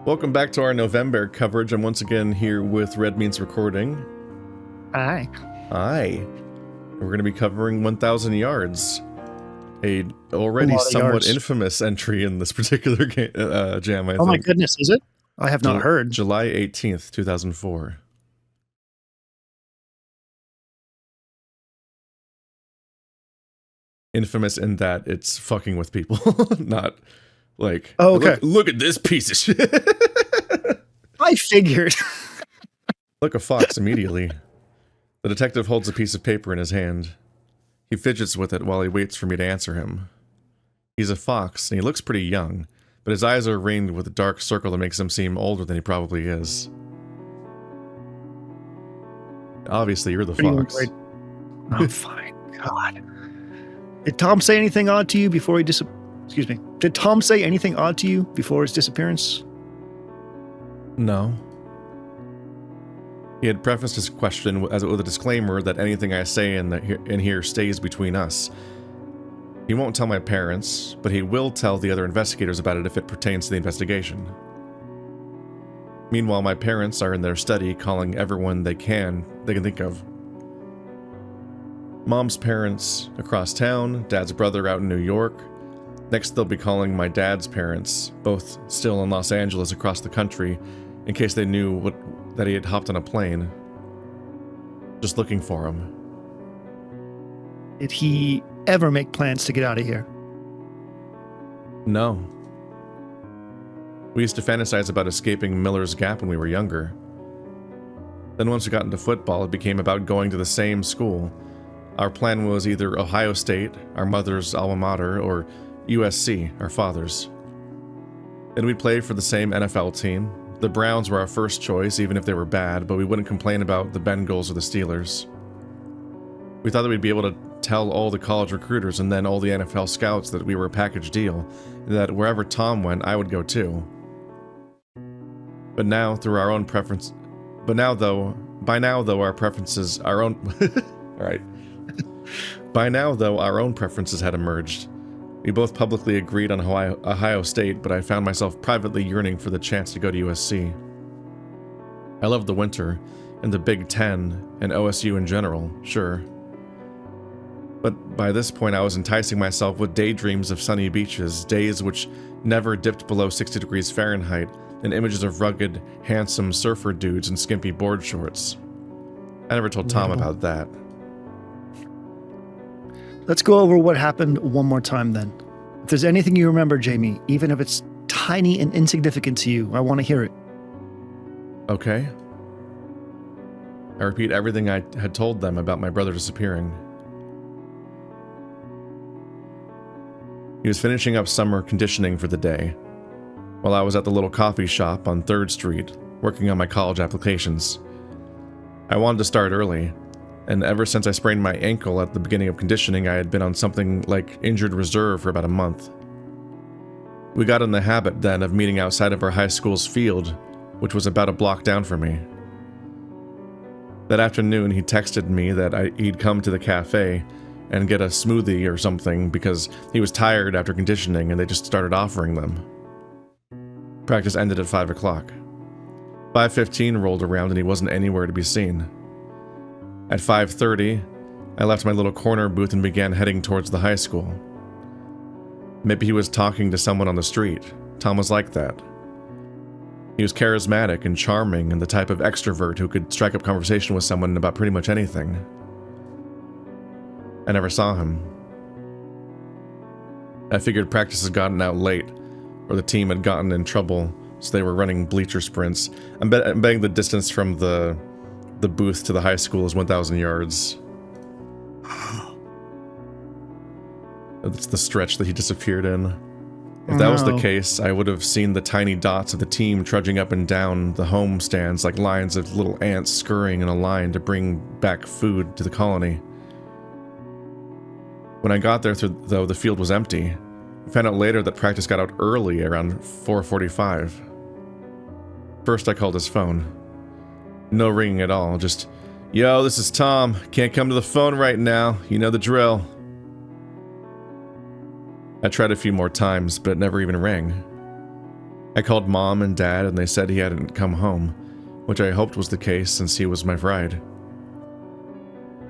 Welcome back to our Novembear coverage. I'm once again here with Red Means Recording. Hi. Hi. We're going to be covering 1,000 Yards, a already somewhat infamous entry in this particular jam, I think. Oh my goodness, is it? I have not heard. July 18th, 2004. Infamous in that it's fucking with people, not like, oh, okay. Look at this piece of shit. I figured. Look, a fox immediately. The detective holds a piece of paper in his hand. He fidgets with it while he waits for me to answer him. He's a fox, and he looks pretty young, but his eyes are ringed with a dark circle that makes him seem older than he probably is. Obviously, you're the fox. Oh, fine. God. Did Tom say anything odd to you before he Excuse me. Did Tom say anything odd to you before his disappearance? No. He had prefaced his question with a disclaimer that anything I say in here stays between us. He won't tell my parents, but he will tell the other investigators about it if it pertains to the investigation. Meanwhile, my parents are in their study calling everyone they can think of. Mom's parents across town, Dad's brother out in New York. Next, they'll be calling my dad's parents, both still in Los Angeles across the country, in case they knew that he had hopped on a plane. Just looking for him. Did he ever make plans to get out of here? No. We used to fantasize about escaping Miller's Gap when we were younger. Then once we got into football, it became about going to the same school. Our plan was either Ohio State, our mother's alma mater, or USC, our father's. And we'd play for the same NFL team. The Browns were our first choice, even if they were bad, but we wouldn't complain about the Bengals or the Steelers. We thought that we'd be able to tell all the college recruiters and then all the NFL scouts that we were a package deal, and that wherever Tom went, I would go too. By now, though, our preferences had emerged. We both publicly agreed on Ohio State, but I found myself privately yearning for the chance to go to USC. I loved the winter, and the Big Ten, and OSU in general, sure. But by this point I was enticing myself with daydreams of sunny beaches, days which never dipped below 60 degrees Fahrenheit, and images of rugged, handsome surfer dudes in skimpy board shorts. I never told Tom about that. Let's go over what happened one more time then. If there's anything you remember, Jamie, even if it's tiny and insignificant to you, I want to hear it. Okay. I repeat everything I had told them about my brother disappearing. He was finishing up summer conditioning for the day, while I was at the little coffee shop on 3rd Street, working on my college applications. I wanted to start early, and ever since I sprained my ankle at the beginning of conditioning, I had been on something like injured reserve for about a month. We got in the habit then of meeting outside of our high school's field, which was about a block down from me. That afternoon, he texted me that he'd come to the cafe and get a smoothie or something because he was tired after conditioning and they just started offering them. Practice ended at 5 o'clock. 5:15 rolled around and he wasn't anywhere to be seen. At 5:30, I left my little corner booth and began heading towards the high school. Maybe he was talking to someone on the street. Tom was like that. He was charismatic and charming and the type of extrovert who could strike up conversation with someone about pretty much anything. I never saw him. I figured practice had gotten out late, or the team had gotten in trouble, so they were running bleacher sprints. I'm betting the distance from the booth to the high school is 1,000 yards. That's the stretch that he disappeared in. If that was the case, I would have seen the tiny dots of the team trudging up and down the home stands like lines of little ants scurrying in a line to bring back food to the colony. When I got there, though, the field was empty. I found out later that practice got out early, around 4:45. First, I called his phone. No ringing at all, just, "Yo, this is Tom. Can't come to the phone right now. You know the drill." I tried a few more times, but it never even rang. I called Mom and Dad and they said he hadn't come home, which I hoped was the case since he was my bride.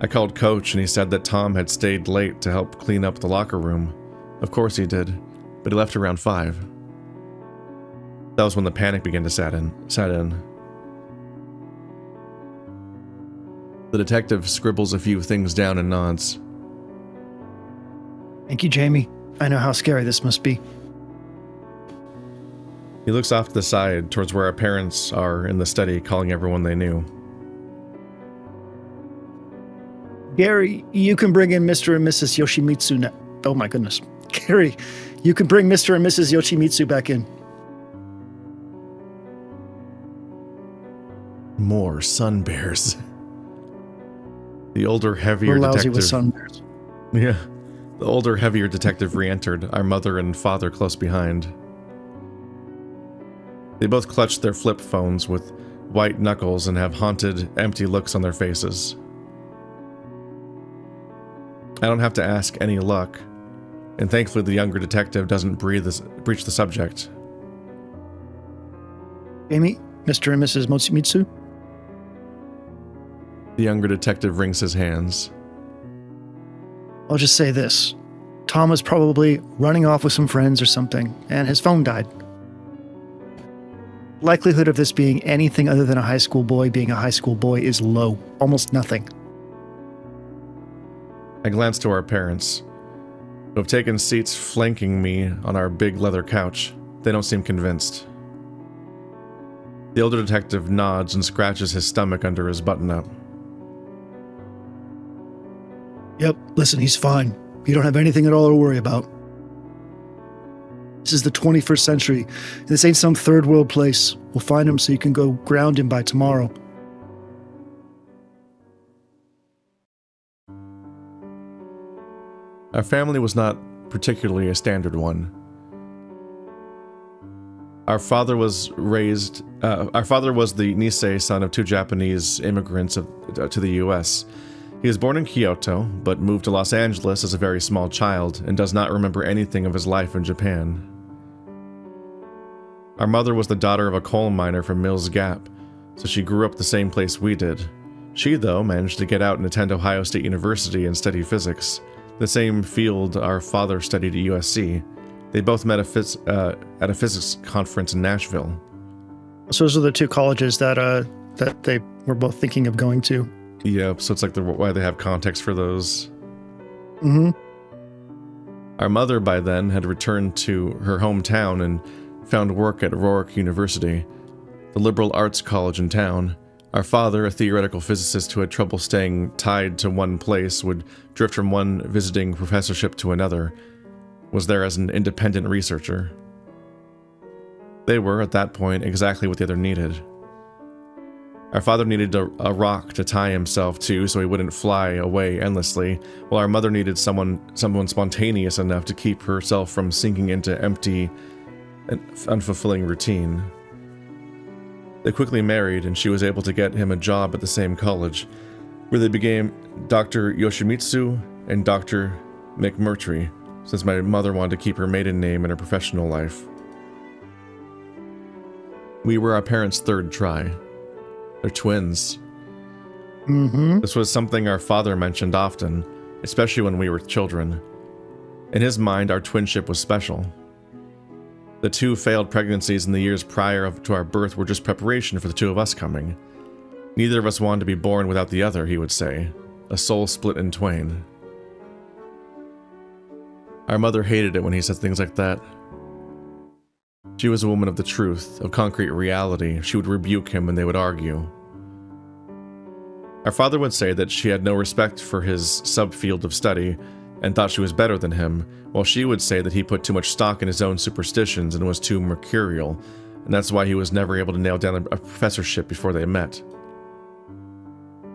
I called Coach and he said that Tom had stayed late to help clean up the locker room. Of course he did, but he left around 5. That was when the panic began to set in. The detective scribbles a few things down and nods. Thank you, Jamie. I know how scary this must be. He looks off to the side towards where our parents are in the study, calling everyone they knew. Gary, you can bring in Mr. and Mrs. Yoshimitsu now. Oh my goodness. Gary, you can bring Mr. and Mrs. Yoshimitsu back in. More sun bears. The older, heavier We're lousy detective. with sun bears. Yeah. The older, heavier detective re-entered, our mother and father close behind. They both clutched their flip phones with white knuckles and have haunted, empty looks on their faces. I don't have to ask any luck, and thankfully the younger detective doesn't breach the subject. Jamie, Mr. and Mrs. Yoshimitsu? The younger detective wrings his hands. I'll just say this. Tom was probably running off with some friends or something, and his phone died. Likelihood of this being anything other than a high school boy being a high school boy is low, almost nothing. I glance to our parents, who have taken seats flanking me on our big leather couch. They don't seem convinced. The older detective nods and scratches his stomach under his button-up. Yep, listen, he's fine. You don't have anything at all to worry about. This is the 21st century. This ain't some third world place. We'll find him so you can go ground him by tomorrow. Our family was not particularly a standard one. Our father was the Nisei son of 2 Japanese immigrants to the US. He was born in Kyoto, but moved to Los Angeles as a very small child and does not remember anything of his life in Japan. Our mother was the daughter of a coal miner from Mills Gap, so she grew up the same place we did. She, though, managed to get out and attend Ohio State University and study physics, the same field our father studied at USC. They both met at a physics conference in Nashville. So those are the 2 colleges that they were both thinking of going to. Yeah, so it's like why they have context for those. Mm-hmm. Our mother, by then, had returned to her hometown and found work at Rourke University, the liberal arts college in town. Our father, a theoretical physicist who had trouble staying tied to one place, would drift from one visiting professorship to another, was there as an independent researcher. They were, at that point, exactly what the other needed. Our father needed a rock to tie himself to so he wouldn't fly away endlessly, while our mother needed someone spontaneous enough to keep herself from sinking into empty and unfulfilling routine. They quickly married, and she was able to get him a job at the same college, where they became Dr. Yoshimitsu and Dr. McMurtry, since my mother wanted to keep her maiden name in her professional life. We were our parents' 3rd try. They're twins. Mm-hmm. This was something our father mentioned often, especially when we were children. In his mind, our twinship was special. The 2 failed pregnancies in the years prior to our birth were just preparation for the 2 of us coming. Neither of us wanted to be born without the other, he would say, a soul split in twain. Our mother hated it when he said things like that. She was a woman of the truth, of concrete reality. She would rebuke him and they would argue. Our father would say that she had no respect for his subfield of study and thought she was better than him, while she would say that he put too much stock in his own superstitions and was too mercurial, and that's why he was never able to nail down a professorship before they met.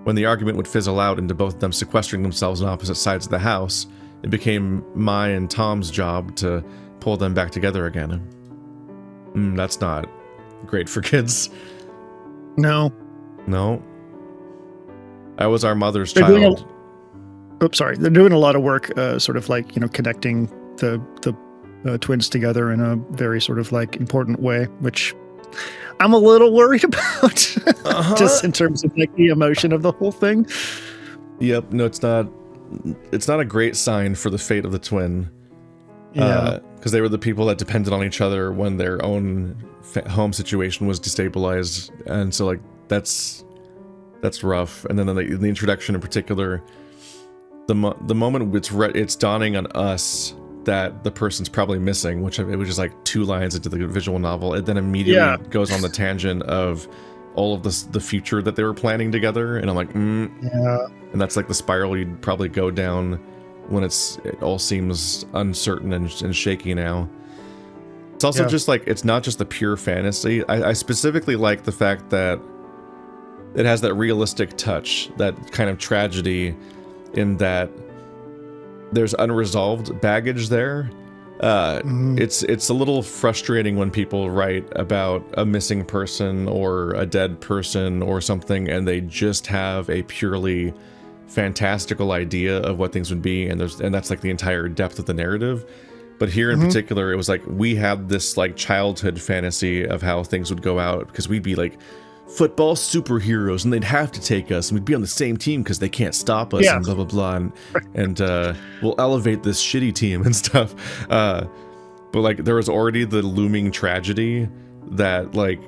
When the argument would fizzle out into both of them sequestering themselves on opposite sides of the house, it became my and Tom's job to pull them back together again. That's not great for kids. No. No. I was our mother's child. They're doing a lot of work, sort of like, connecting the twins together in a very sort of like important way, which I'm a little worried about, just in terms of like the emotion of the whole thing. Yep. No, it's not. It's not a great sign for the fate of the twin. Yeah. Because they were the people that depended on each other when their own home situation was destabilized, and so like that's rough. And then the introduction in particular, the moment it's dawning on us that the person's probably missing, which it was just like 2 lines into the visual novel, it then immediately goes on the tangent of all of the future that they were planning together, and I'm like, yeah. And that's like the spiral you'd probably go down when it all seems uncertain and shaky now. It's also just like, it's not just the pure fantasy. I specifically like the fact that it has that realistic touch, that kind of tragedy, in that there's unresolved baggage there. It's a little frustrating when people write about a missing person or a dead person or something, and they just have a purely fantastical idea of what things would be, and that's like the entire depth of the narrative. But here in particular, it was like we had this like childhood fantasy of how things would go out, because we'd be like football superheroes and they'd have to take us and we'd be on the same team because they can't stop us, and blah blah blah, and we'll elevate this shitty team and stuff. But like there was already the looming tragedy that like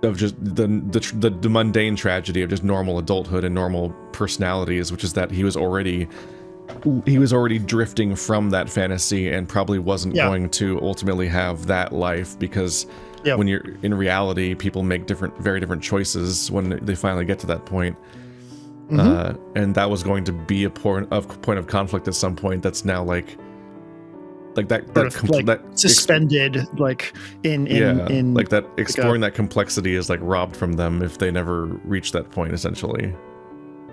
of just the mundane tragedy of just normal adulthood and normal personalities, which is that he was already drifting from that fantasy and probably wasn't going to ultimately have that life, because when you're in reality, people make very different choices when they finally get to that point. And that was going to be a point of conflict at some point. That's now like that suspended, like in like that, exploring that complexity is like robbed from them if they never reach that point, essentially.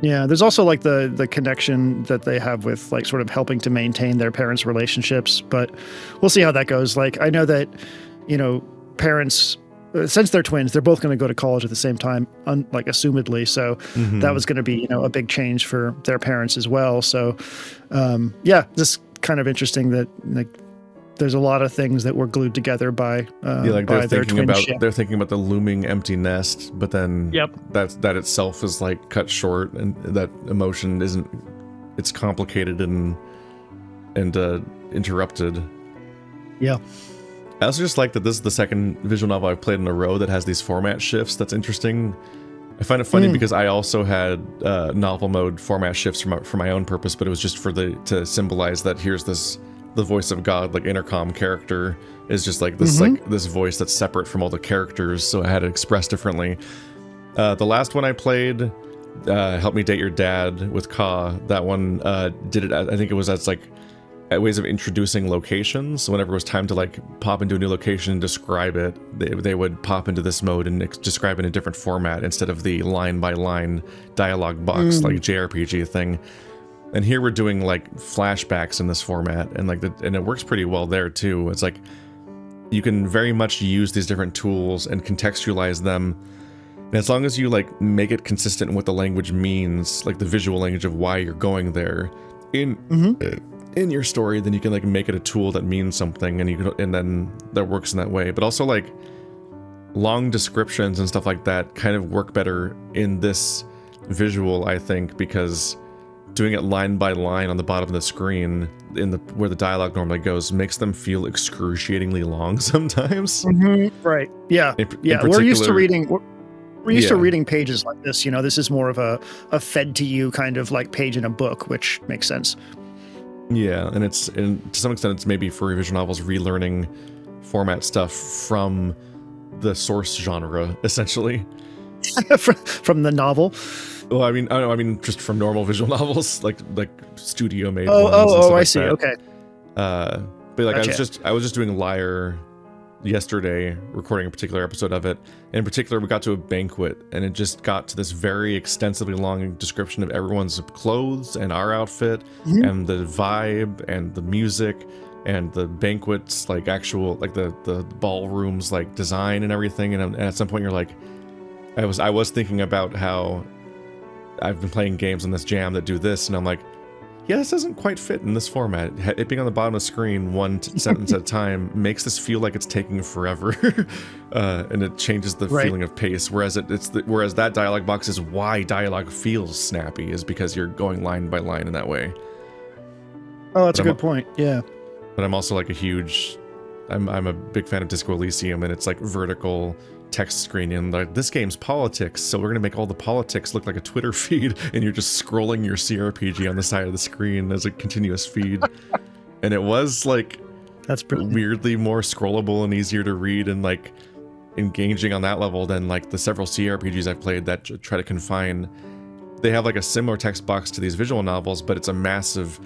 Yeah, there's also like the connection that they have with like sort of helping to maintain their parents' relationships, but we'll see how that goes. Like I know that, parents, since they're twins, they're both going to go to college at the same time, like assumedly. So that was going to be, a big change for their parents as well. So just kind of interesting that like there's a lot of things that were glued together by they're thinking about the looming empty nest, but then that itself is like cut short, and that emotion it's complicated and interrupted. I also just like that this is the second visual novel I've played in a row that has these format shifts. That's interesting. I find it funny because I also had novel mode format shifts for my own purpose, but it was just to symbolize that here's the voice of God, like intercom character is just like this like this voice that's separate from all the characters, so I had it expressed differently. The last one I played, Help Me Date Your Dad with Ka, that one did it. I think it was as like ways of introducing locations. So whenever it was time to like pop into a new location and describe it, they would pop into this mode and describe it in a different format instead of the line by line dialogue box like JRPG thing. And here we're doing like flashbacks in this format, and and it works pretty well there too. It's like you can very much use these different tools and contextualize them. And as long as you like make it consistent in what the language means, like the visual language of why you're going there in your story, then you can like make it a tool that means something, and then that works in that way. But also like long descriptions and stuff like that kind of work better in this visual, I think, because doing it line by line on the bottom of the screen where the dialogue normally goes makes them feel excruciatingly long sometimes. Right. Yeah. We're used to reading pages like this. This is more of a fed to you kind of like page in a book, which makes sense. Yeah, and to some extent it's maybe for visual novels relearning format stuff from the source genre, essentially. From the novel. Well, I mean, just from normal visual novels, like studio made. I see. Okay. But like, gotcha. I was just doing Liar yesterday, recording a particular episode of it. And in particular, we got to a banquet, and it just got to this very extensively long description of everyone's clothes and our outfit, and the vibe and the music and the banquets, like actual, like the ballrooms, like design and everything. And at some point, you're like, I was thinking about how I've been playing games on this jam that do this, and I'm like, yeah, this doesn't quite fit in this format. It being on the bottom of the screen, one sentence at a time, makes this feel like it's taking forever, and it changes the feeling of pace. Whereas whereas that dialogue box is why dialogue feels snappy, is because you're going line by line in that way. Oh, that's a good point. Yeah. But I'm also like I'm a big fan of Disco Elysium, and it's like vertical text screen, and like, this game's politics, so we're gonna make all the politics look like a Twitter feed, and you're just scrolling your CRPG on the side of the screen as a continuous feed. And it was like, that's weirdly more scrollable and easier to read and like engaging on that level than like the several CRPGs I've played that try to confine. They have like a similar text box to these visual novels, but it's a massive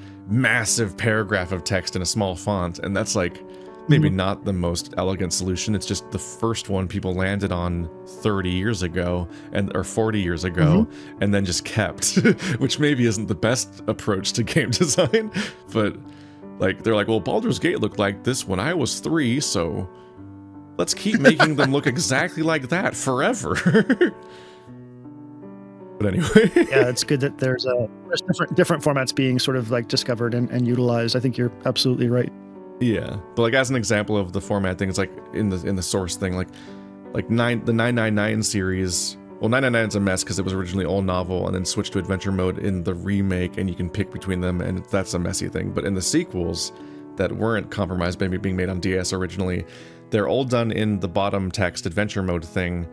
paragraph of text in a small font, and that's like maybe not the most elegant solution. It's just the first one people landed on 30 years ago or 40 years ago, and then just kept, which maybe isn't the best approach to game design, but like they're like, well, Baldur's Gate looked like this when I was 3, so let's keep making them look exactly like that forever. But anyway. Yeah, it's good that there's different formats being sort of like discovered and utilized. I think you're absolutely right. Yeah, but like as an example of the format thing, it's like in the source thing, like the 999 series. Well, 999 is a mess because it was originally all novel and then switched to adventure mode in the remake, and you can pick between them, and that's a messy thing. But in the sequels that weren't compromised by being made on DS originally, they're all done in the bottom text adventure mode thing,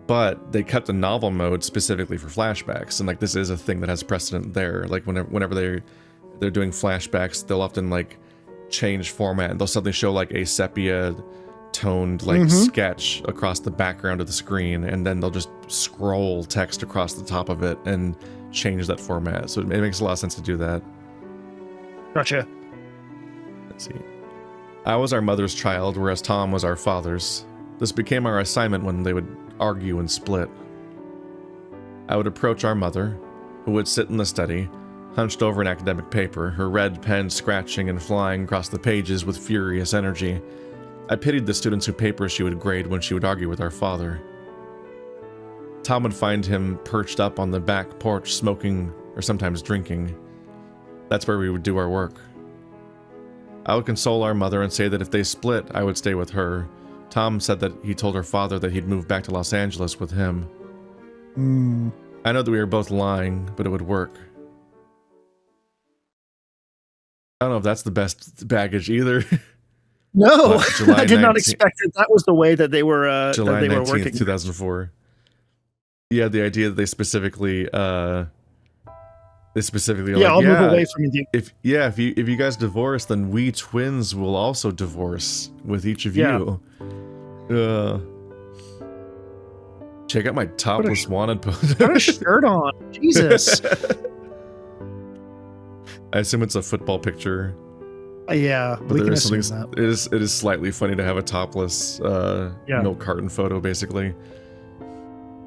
but they cut the novel mode specifically for flashbacks, and like this is a thing that has precedent there. Like whenever they're doing flashbacks, they'll often like change format, and they'll suddenly show like a sepia toned like sketch across the background of the screen, and then they'll just scroll text across the top of it and change that format. So it makes a lot of sense to do that. Gotcha. Let's see. I was our mother's child, whereas Tom was our father's. This became our assignment when they would argue and split. I would approach our mother, who would sit in the study, hunched over an academic paper, her red pen scratching and flying across the pages with furious energy. I pitied the students whose papers she would grade when she would argue with our father. Tom would find him perched up on the back porch smoking or sometimes drinking. That's where we would do our work. I would console our mother and say that if they split, I would stay with her. Tom said that he told her father that he'd move back to Los Angeles with him. I know that we were both lying, but it would work. I don't know if that's the best baggage either. No, I did not expect it. That was the way that they were July 19th, working. 2004. Yeah, the idea that they specifically I'll like, move away from you. If you guys divorce, then we twins will also divorce with each of you. Check out my topless wanted poster. Got a shirt on. Jesus. I assume it's a football picture. Yeah, but there is something. It is slightly funny to have a topless milk carton photo, basically.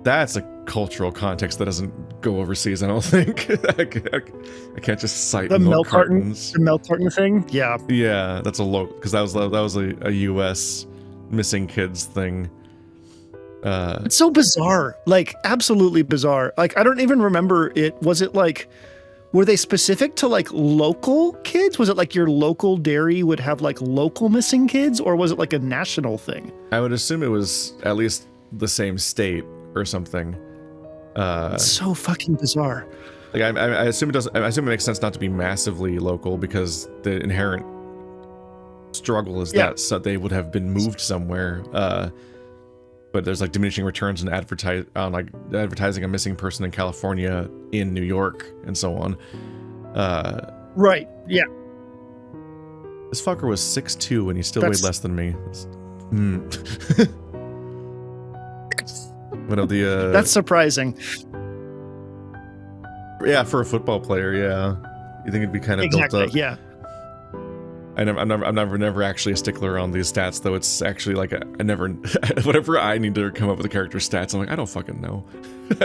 That's a cultural context that doesn't go overseas, I don't think. I can't just cite the milk cartons. The milk carton thing? Yeah. Yeah, that's a local, because that was a US missing kids thing. It's so bizarre. Like, absolutely bizarre. Like, I don't even remember it. Was it like, were they specific to like local kids? Was it like your local dairy would have like local missing kids, or was it like a national thing? I would assume it was at least the same state or something. It's so fucking bizarre. Like I assume it doesn't. I assume it makes sense not to be massively local because the inherent struggle is that so they would have been moved somewhere. But there's like diminishing returns in advertising a missing person in California, in New York, and so on. Right. Yeah. This fucker was 6'2" and he still weighed less than me. One of the that's surprising. Yeah, for a football player, yeah. You think it'd be kind of built up? Yeah. I'm never actually a stickler on these stats, though. It's actually like I never whenever I need to come up with a character's stats, I'm like, I don't fucking know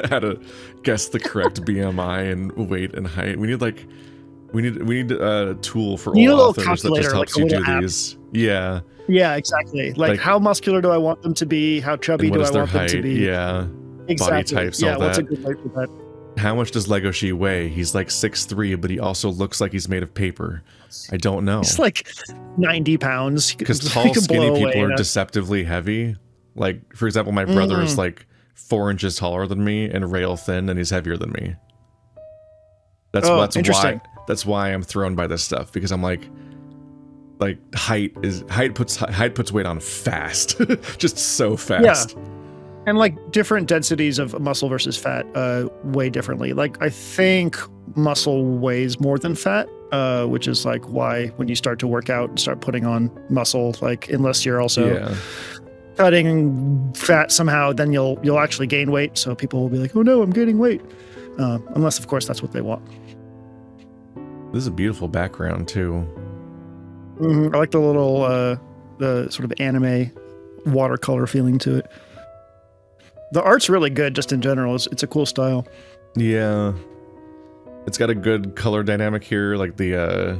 how to guess the correct BMI and weight and height. We need a tool for all authors that just helps you do these. Yeah. Yeah, exactly. Like how muscular do I want them to be? How chubby do I want them to be? Yeah. Exactly. Body types, all that. What's a good weight for that? how much does Legoshi weigh? He's like 6'3", but he also looks like he's made of paper. I don't know. He's like 90 pounds. Because tall, skinny people are deceptively heavy. Like, for example, my brother is like 4 inches taller than me and rail thin, and he's heavier than me. That's why I'm thrown by this stuff, because I'm like height puts weight on fast. Just so fast. Yeah. And like different densities of muscle versus fat weigh differently. Like I think muscle weighs more than fat, which is like why when you start to work out and start putting on muscle, like unless you're also cutting fat somehow, then you'll actually gain weight. So people will be like, oh no, I'm gaining weight. Unless of course that's what they want. This is a beautiful background too. I like the little the sort of anime watercolor feeling to it. The art's really good just in general. It's a cool style. Yeah. It's got a good color dynamic here, like the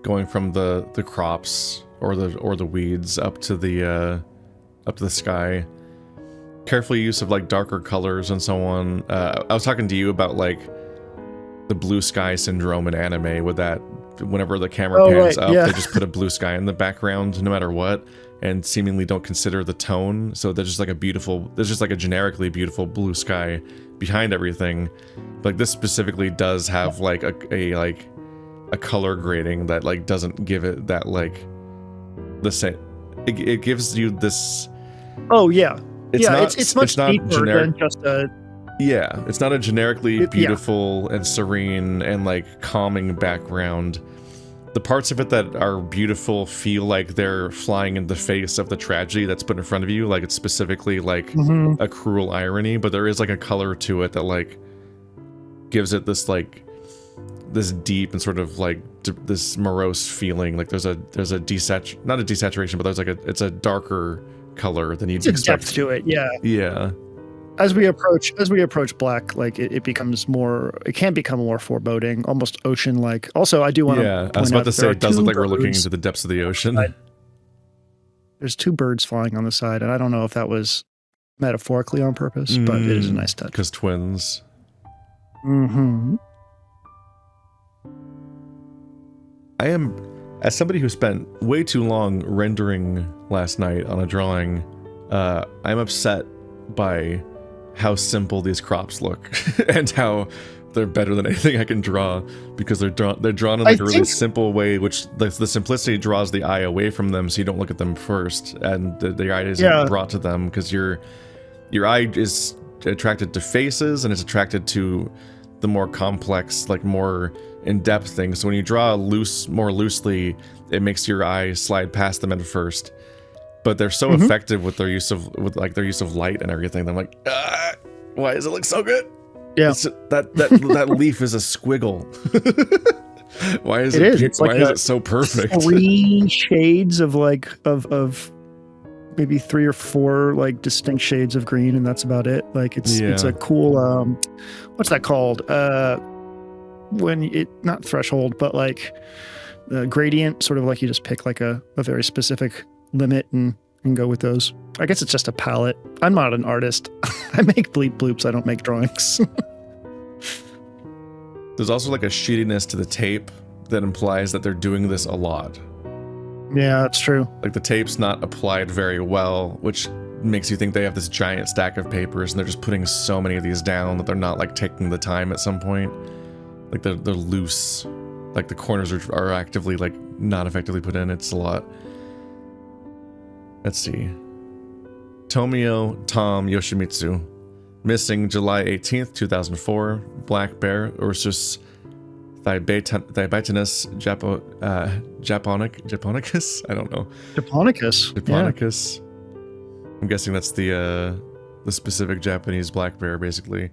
going from the crops or the weeds up to the sky. Careful use of like darker colors and so on. I was talking to you about like the blue sky syndrome in anime, with that whenever the camera pans up, they just put a blue sky in the background no matter what, and seemingly don't consider the tone. So there's just like a generically beautiful blue sky behind everything. Like this specifically does have like a color grading that like doesn't give it that like the same. It gives you this. Oh yeah, it's much deeper than just a. Yeah, it's not a generically beautiful and serene and like calming background. The parts of it that are beautiful feel like they're flying in the face of the tragedy that's put in front of you, like it's specifically like a cruel irony, but there is like a color to it that like gives it this like this deep and sort of like this morose feeling. Like there's a not a desaturation, but there's like it's a darker color than you'd expect. Depth to it, yeah. Yeah. As we approach black, like it becomes more. It can become more foreboding, almost ocean-like. Also, I do want to. Yeah, I was about to say it does look like we're looking into the depths of the ocean. There's 2 birds flying on the side, and I don't know if that was metaphorically on purpose, but it is a nice touch. Because twins. I am, as somebody who spent way too long rendering last night on a drawing, I'm upset by how simple these crops look and how they're better than anything I can draw, because they're drawn in like a really simple way, which the simplicity draws the eye away from them, so you don't look at them first, and the eye isn't brought to them, because your eye is attracted to faces and it's attracted to the more complex, like more in-depth things. So when you draw more loosely, it makes your eye slide past them at first. But they're so effective with their use of light and everything. I'm like, why does it look so good? Yeah, that leaf is a squiggle. Why is it so perfect? 3 shades of like of maybe 3 or 4 like distinct shades of green, and that's about it. Like it's a cool what's that called? When it not threshold, but like gradient, sort of like you just pick like a very specific limit and go with those. I guess it's just a palette. I'm not an artist. I make bleep bloops. I don't make drawings. There's also like a sheetiness to the tape that implies that they're doing this a lot. Yeah, that's true. Like the tape's not applied very well, which makes you think they have this giant stack of papers and they're just putting so many of these down that they're not like taking the time at some point. Like they're loose. Like the corners are actively like not effectively put in. It's a lot. Let's see. Tomio Tom Yoshimitsu. Missing July 18th, 2004. Black Bear Ursus Thibatinus Japonicus? I don't know. Japonicus. Yeah. I'm guessing that's the specific Japanese black bear, basically.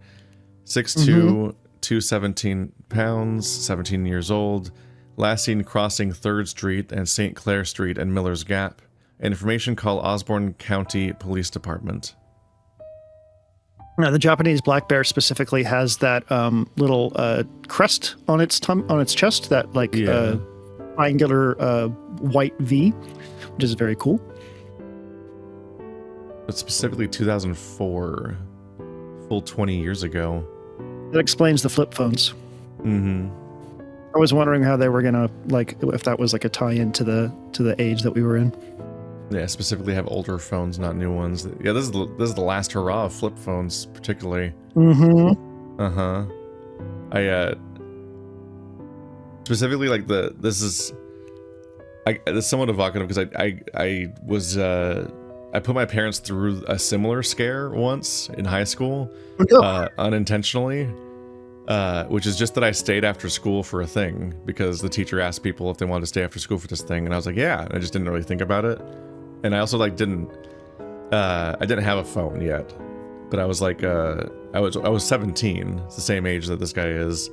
6'2", 217 pounds, 17 years old. Last seen crossing 3rd Street and St. Clair Street and Miller's Gap. Information, call Osborne County Police Department. Now, the Japanese black bear specifically has that little crest on its chest, that like triangular white V, which is very cool. But specifically 2004, full 20 years ago. That explains the flip phones. Mm-hmm. I was wondering how they were gonna, like, if that was like a tie-in to the age that we were in. Yeah, specifically have older phones, not new ones. Yeah, this is the last hurrah of flip phones, particularly. Mm-hmm. Uh-huh. I specifically like this is somewhat evocative because I put my parents through a similar scare once in high school, unintentionally. Which is just that I stayed after school for a thing because the teacher asked people if they wanted to stay after school for this thing, and I was like, yeah. And I just didn't really think about it, and I also like didn't have a phone yet, but I was like, I was 17, it's the same age that this guy is,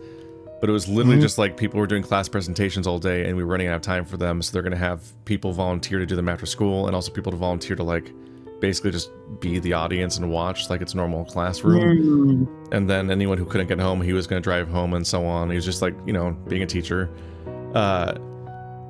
but it was literally just like people were doing class presentations all day, and we were running out of time for them, so they're gonna have people volunteer to do them after school, and also people to volunteer to like basically just be the audience and watch like it's a normal classroom. And then anyone who couldn't get home, he was going to drive home and so on. He was just like, you know, being a teacher.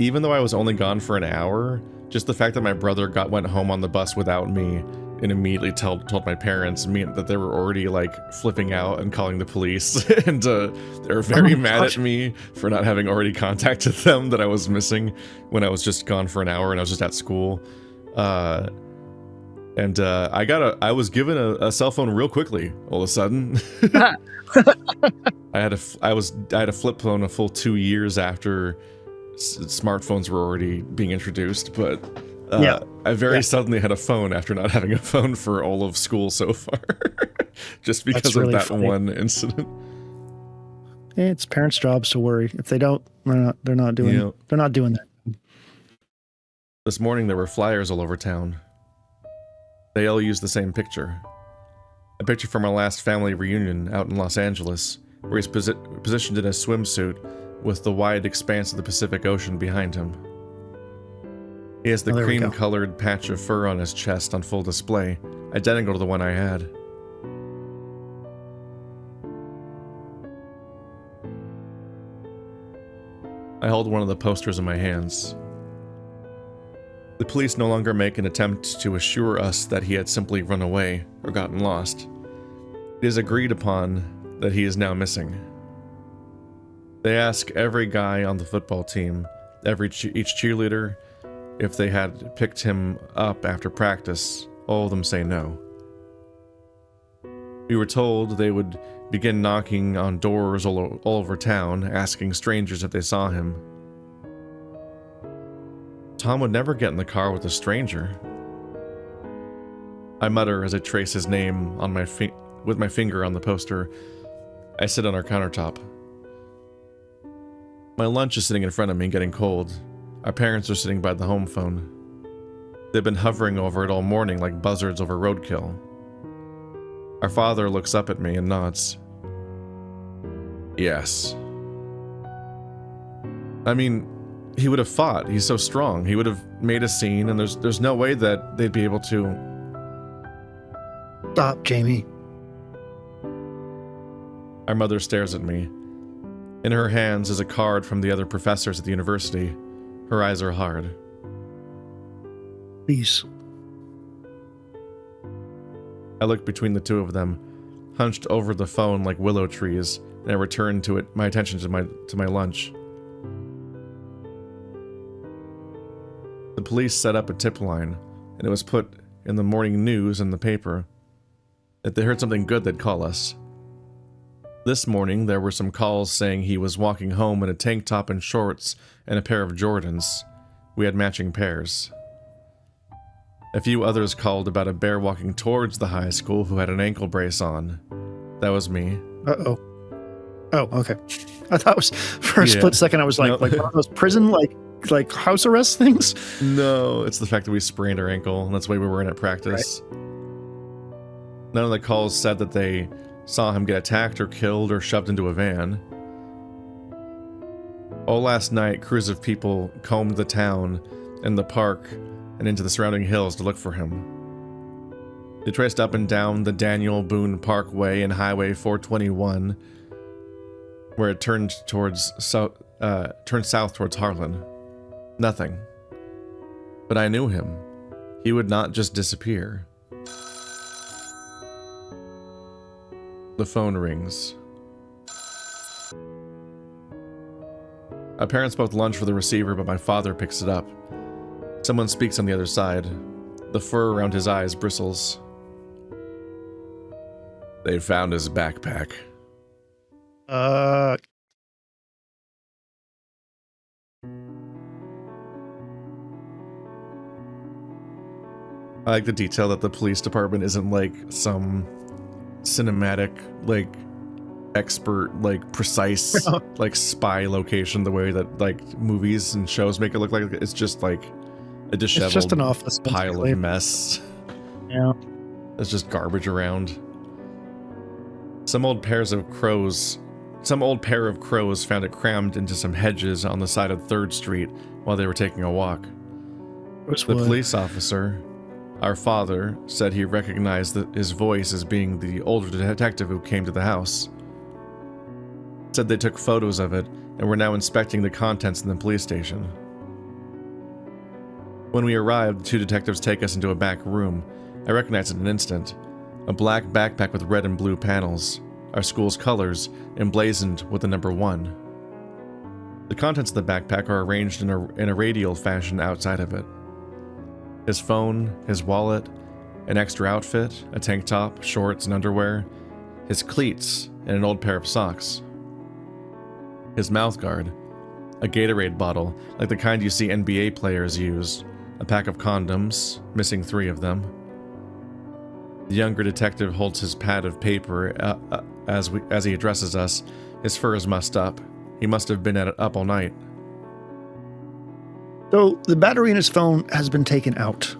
Even though I was only gone for an hour, just the fact that my brother went home on the bus without me and immediately told my parents that they were already like flipping out and calling the police. And they were very mad at me for not having already contacted them that I was missing when I was just gone for an hour and I was just at school. And I was given a cell phone real quickly. All of a sudden, I had a flip phone a full 2 years after smartphones were already being introduced. But I very suddenly had a phone after not having a phone for all of school so far, just because of that one incident. It's parents' jobs to worry. If they don't, they're not doing that. This morning there were flyers all over town. They all used the same picture. A picture from our last family reunion out in Los Angeles, where he's positioned in a swimsuit with the wide expanse of the Pacific Ocean behind him. He has the cream-colored patch of fur on his chest on full display, identical to the one I had. I hold one of the posters in my hands. The police no longer make an attempt to assure us that he had simply run away or gotten lost. It is agreed upon that he is now missing. They ask every guy on the football team, each cheerleader, if they had picked him up after practice. All of them say no. We were told they would begin knocking on doors all over town, asking strangers if they saw him. Tom would never get in the car with a stranger. I mutter as I trace his name on with my finger on the poster. I sit on our countertop. My lunch is sitting in front of me, getting cold. Our parents are sitting by the home phone. They've been hovering over it all morning like buzzards over roadkill. Our father looks up at me and nods. Yes. I mean, he would have fought. He's so strong. He would have made a scene, and there's no way that they'd be able to... Stop, Jamie. Our mother stares at me. In her hands is a card from the other professors at the university. Her eyes are hard. Please. I look between the two of them, hunched over the phone like willow trees, and I return my attention to my lunch. The police set up a tip line, and it was put in the morning news and the paper. If they heard something good, they'd call us. This morning, there were some calls saying he was walking home in a tank top and shorts and a pair of Jordans. We had matching pairs. A few others called about a bear walking towards the high school who had an ankle brace on. That was me. Uh-oh. Oh, okay. I thought it was, for a split second, I was like, like one of those prison, like house arrest things? No, it's the fact that we sprained our ankle, and that's why we were in at practice. Right. None of the calls said that they saw him get attacked or killed or shoved into a van. All last night, crews of people combed the town and the park and into the surrounding hills to look for him. They traced up and down the Daniel Boone Parkway and Highway 421, where it turned south towards Harlan. Nothing. But I knew him. He would not just disappear. The phone rings. My parents both lunge for the receiver, but my father picks it up. Someone speaks on the other side. The fur around his eyes bristles. They found his backpack. I like the detail that the police department isn't like some cinematic, like expert, like precise, like spy location the way that like movies and shows make it look like. It's just like a disheveled it's just an office pile basically. of mess. Yeah. There's just garbage around. Some old pair of crows found it crammed into some hedges on the side of 3rd Street while they were taking a walk. The police officer, our father, said he recognized his voice as being the older detective who came to the house. Said they took photos of it and were now inspecting the contents in the police station. When we arrived, the 2 detectives take us into a back room. I recognized it in an instant. A black backpack with red and blue panels, our school's colors, emblazoned with the number 1. The contents of the backpack are arranged in a radial fashion outside of it. His phone, his wallet, an extra outfit, a tank top, shorts, and underwear, his cleats, and an old pair of socks. His mouthguard, a Gatorade bottle, like the kind you see NBA players use, a pack of condoms, missing 3 of them. The younger detective holds his pad of paper as he addresses us. His fur is mussed up. He must have been up all night. So the battery in his phone has been taken out.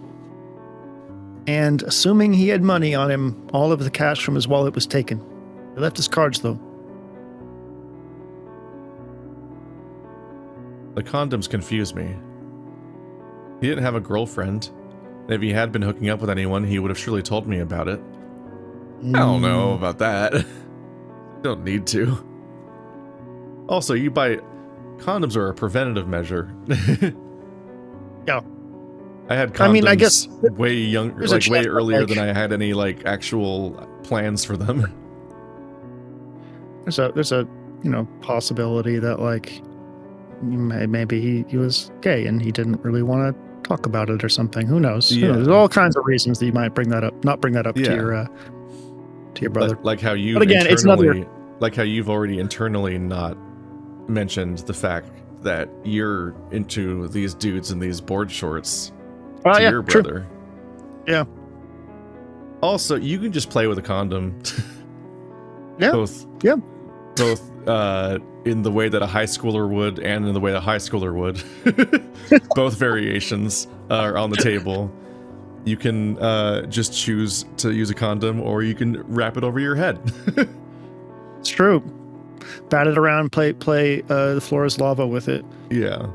And assuming he had money on him, all of the cash from his wallet was taken. He left his cards, though. The condoms confuse me. He didn't have a girlfriend. If he had been hooking up with anyone, he would have surely told me about it. I don't know about that. Don't need to. Also, you buy... Condoms are a preventative measure. Yeah. I had condoms I guess way younger, like way earlier than I had any like actual plans for them. There's a possibility that like maybe he was gay and he didn't really want to talk about it or something. Who knows? Yeah. There's all kinds of reasons that you might not bring that up to your brother. Like how you. But again, it's another. Like how you've already internally not mentioned the fact that you're into these dudes in these board shorts to your brother. True. Yeah. Also, you can just play with a condom. Yeah. Both in the way that a high schooler would and in the way a high schooler would. Both variations are on the table. You can just choose to use a condom, or you can wrap it over your head. It's true. Bat it around, play the floor is lava with it. Yeah.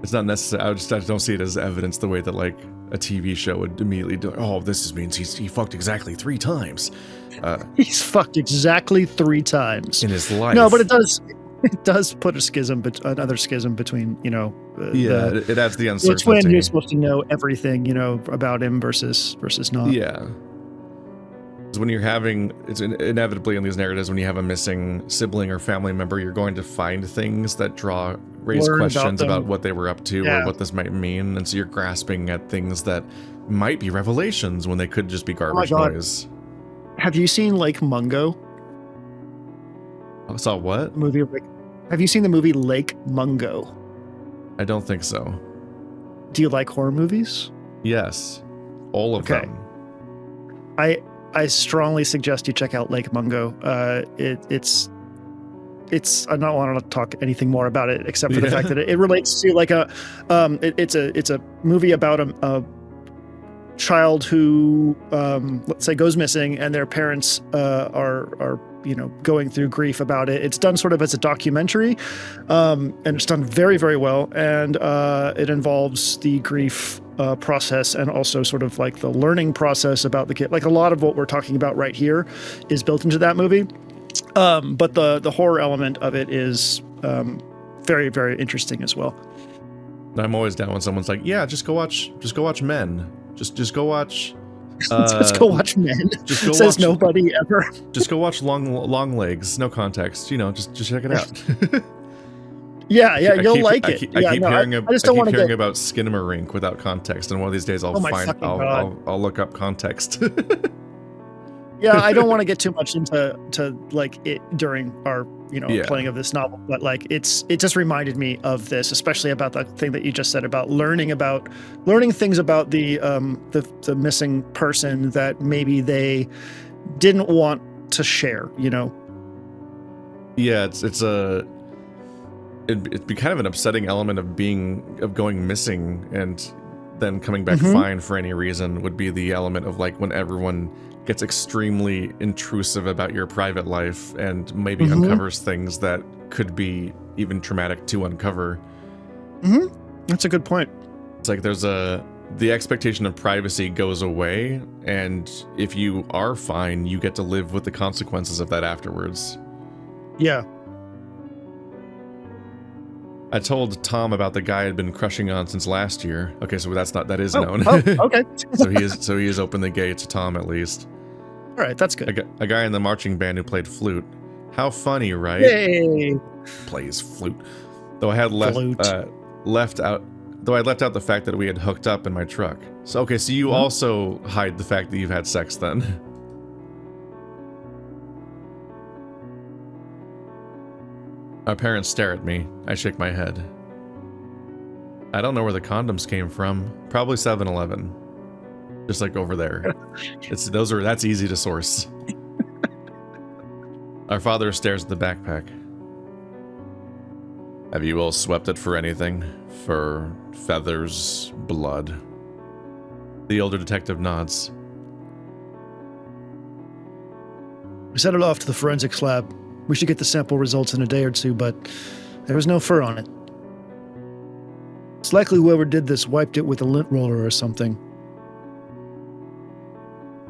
It's not necessary. I don't see it as evidence the way that like a TV show would immediately do. Oh, this means he fucked exactly 3 times. He's fucked exactly 3 times in his life. No, but it does put another schism between it adds the uncertainty. It's when you're supposed to know everything about him versus not. Yeah. When you're it's inevitably in these narratives, when you have a missing sibling or family member, you're going to find things that raise questions about what they were up to or what this might mean, and so you're grasping at things that might be revelations when they could just be garbage noise. Have you seen Lake Mungo? I saw what? Have you seen the movie Lake Mungo? I don't think so. Do you like horror movies? Yes, all of them. I strongly suggest you check out Lake Mungo. It's I don't want to talk anything more about it except for the fact that it relates to like it's a movie about a child who let's say goes missing, and their parents are going through grief about it. It's done sort of as a documentary, and it's done very, very well, and it involves the grief process and also sort of like the learning process about the kid. Like a lot of what we're talking about right here is built into that movie, but the horror element of it is very, very interesting as well. I'm always down when someone's like, "Yeah, just go watch Men." Just go watch. Just go watch Men. Just go Says watch, nobody ever. Just go watch Long Legs. No context. Just check it out. Yeah, you'll like it. I keep hearing get about Skinamarink without context, and one of these days Oh my fucking God. I'll look up context. Yeah, I don't want to get too much into like it during our playing of this novel, but like it just reminded me of this, especially about the thing that you just said about learning things about the missing person that maybe they didn't want to share. Yeah, it'd be kind of an upsetting element of going missing and then coming back fine for any reason would be the element of like when everyone gets extremely intrusive about your private life and maybe uncovers things that could be even traumatic to uncover. That's a good point. It's like the expectation of privacy goes away, and if you are fine, you get to live with the consequences of that afterwards. Yeah. I told Tom about the guy I'd been crushing on since last year. Okay, so that is known. Oh, okay. so he is openly gay to Tom at least. All right, that's good. A guy in the marching band who played flute. How funny, right? Yay! Plays flute. Though I had left out the fact that we had hooked up in my truck. So so you also hide the fact that you've had sex then. Our parents stare at me. I shake my head. I don't know where the condoms came from. Probably 7-Eleven. Just like over there. That's easy to source. Our father stares at the backpack. Have you all swept it for anything? Fur, feathers, blood? The older detective nods. We sent it off to the forensics lab. We should get the sample results in a day or two, but there was no fur on it. It's likely whoever did this wiped it with a lint roller or something.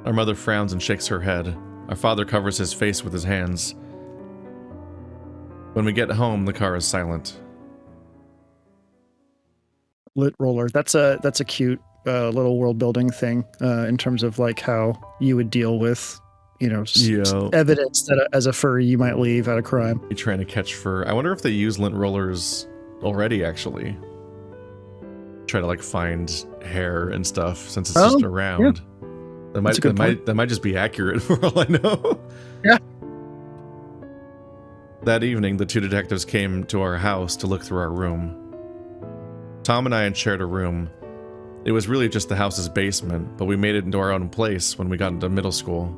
Our mother frowns and shakes her head. Our father covers his face with his hands. When we get home, the car is silent. Lint roller. That's a cute little world building thing in terms of like how you would deal with evidence that as a furry you might leave at a crime. You're trying to catch fur. I wonder if they use lint rollers already, actually. Try to like find hair and stuff since it's just around. Yeah. That might just be accurate for all I know. Yeah. That evening, the two detectives came to our house to look through our room. Tom and I had shared a room. It was really just the house's basement, but we made it into our own place when we got into middle school.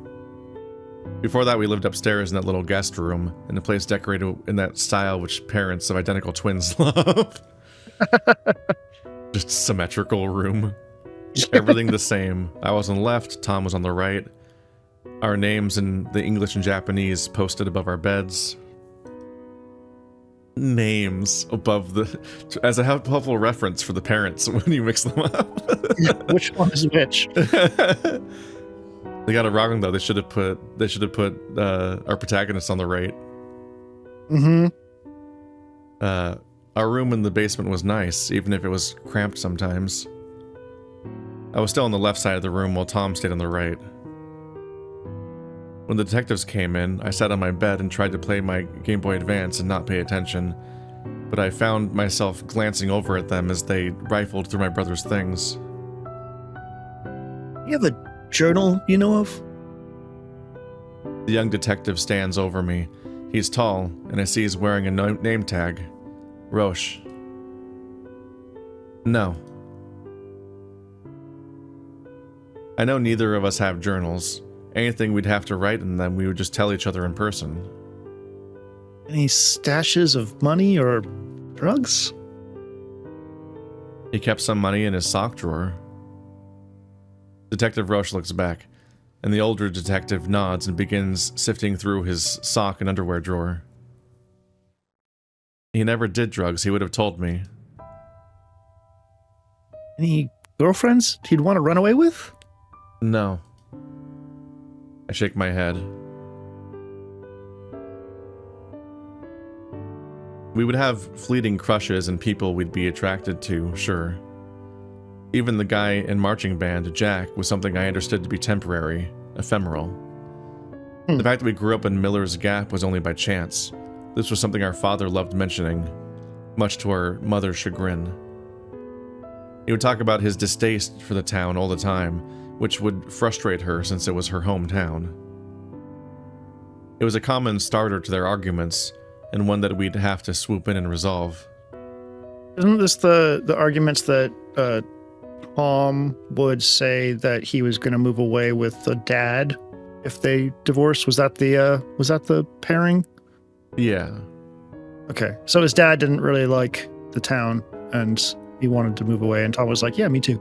Before that, we lived upstairs in that little guest room, in a place decorated in that style which parents of identical twins love. Just symmetrical room. Everything the same. I was on the left, Tom was on the right. Our names in the English and Japanese posted above our beds. Names above as a helpful reference for the parents when you mix them up. Which one is which? They got it wrong though. They should have put our protagonist on the right. Our room in the basement was nice, even if it was cramped sometimes. I was still on the left side of the room while Tom stayed on the right. When the detectives came in, I sat on my bed and tried to play my Game Boy Advance and not pay attention, but I found myself glancing over at them as they rifled through my brother's things. You have a journal you know of? The young detective stands over me. He's tall, and I see he's wearing a name tag. Roche. No. I know neither of us have journals. Anything we'd have to write in them, we would just tell each other in person. Any stashes of money or drugs? He kept some money in his sock drawer. Detective Roche looks back, and the older detective nods and begins sifting through his sock and underwear drawer. He never did drugs, he would have told me. Any girlfriends he'd want to run away with? No. I shake my head. We would have fleeting crushes and people we'd be attracted to, sure. Even the guy in marching band, Jack, was something I understood to be temporary, ephemeral. The fact that we grew up in Miller's Gap was only by chance. This was something our father loved mentioning. much to our mother's chagrin. He would talk about his distaste for the town all the time, which would frustrate her since it was her hometown. It was a common starter to their arguments, and one that we'd have to swoop in and resolve. Isn't this the arguments that Tom would say that he was going to move away with the dad if they divorced? Was that the pairing? Yeah. Okay, so his dad didn't really like the town, and he wanted to move away, and Tom was like, "Yeah, me too."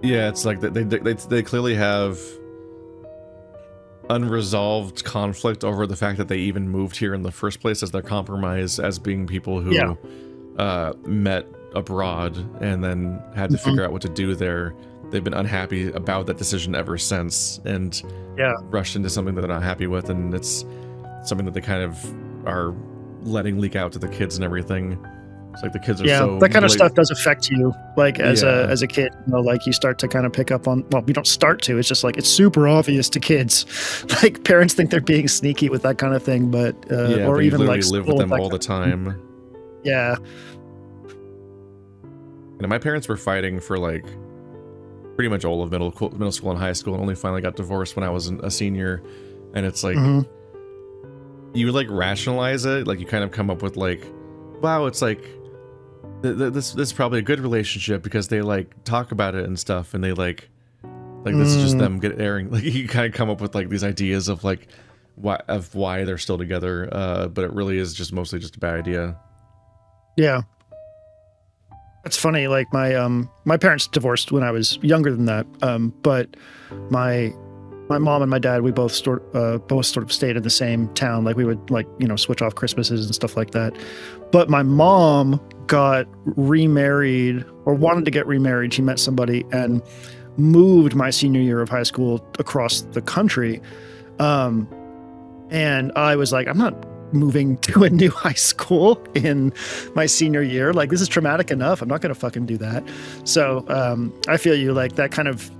Yeah, it's like they clearly have unresolved conflict over the fact that they even moved here in the first place as their compromise, as being people who met abroad and then had to figure out what to do there. They've been unhappy about that decision ever since, and rushed into something that they're not happy with, and it's something that they kind of are letting leak out to the kids and everything. It's like the kids are so that kind of stuff does affect you, like as a kid. You know, like you start to kind of pick up on. Well, we don't start to. It's just like it's super obvious to kids. Like parents think they're being sneaky with that kind of thing, but or but even you like live with them all the time. Yeah. And my parents were fighting for like pretty much all of middle school and high school, and only finally got divorced when I was a senior. And it's like you like rationalize it, like you kind of come up with like, wow, it's like this is probably a good relationship because they like talk about it and stuff, and they like this is just them airing. Like you kind of come up with like these ideas of like why they're still together, but it really is just mostly just a bad idea. Yeah. That's funny. Like my parents divorced when I was younger than that. But my mom and my dad, we both sort of stayed in the same town. Like we would switch off Christmases and stuff like that. But my mom got remarried or wanted to get remarried. She met somebody and moved my senior year of high school across the country. And I was like, I'm not moving to a new high school in my senior year. Like, this is traumatic enough. I'm not going to fucking do that. So I feel you, like that kind of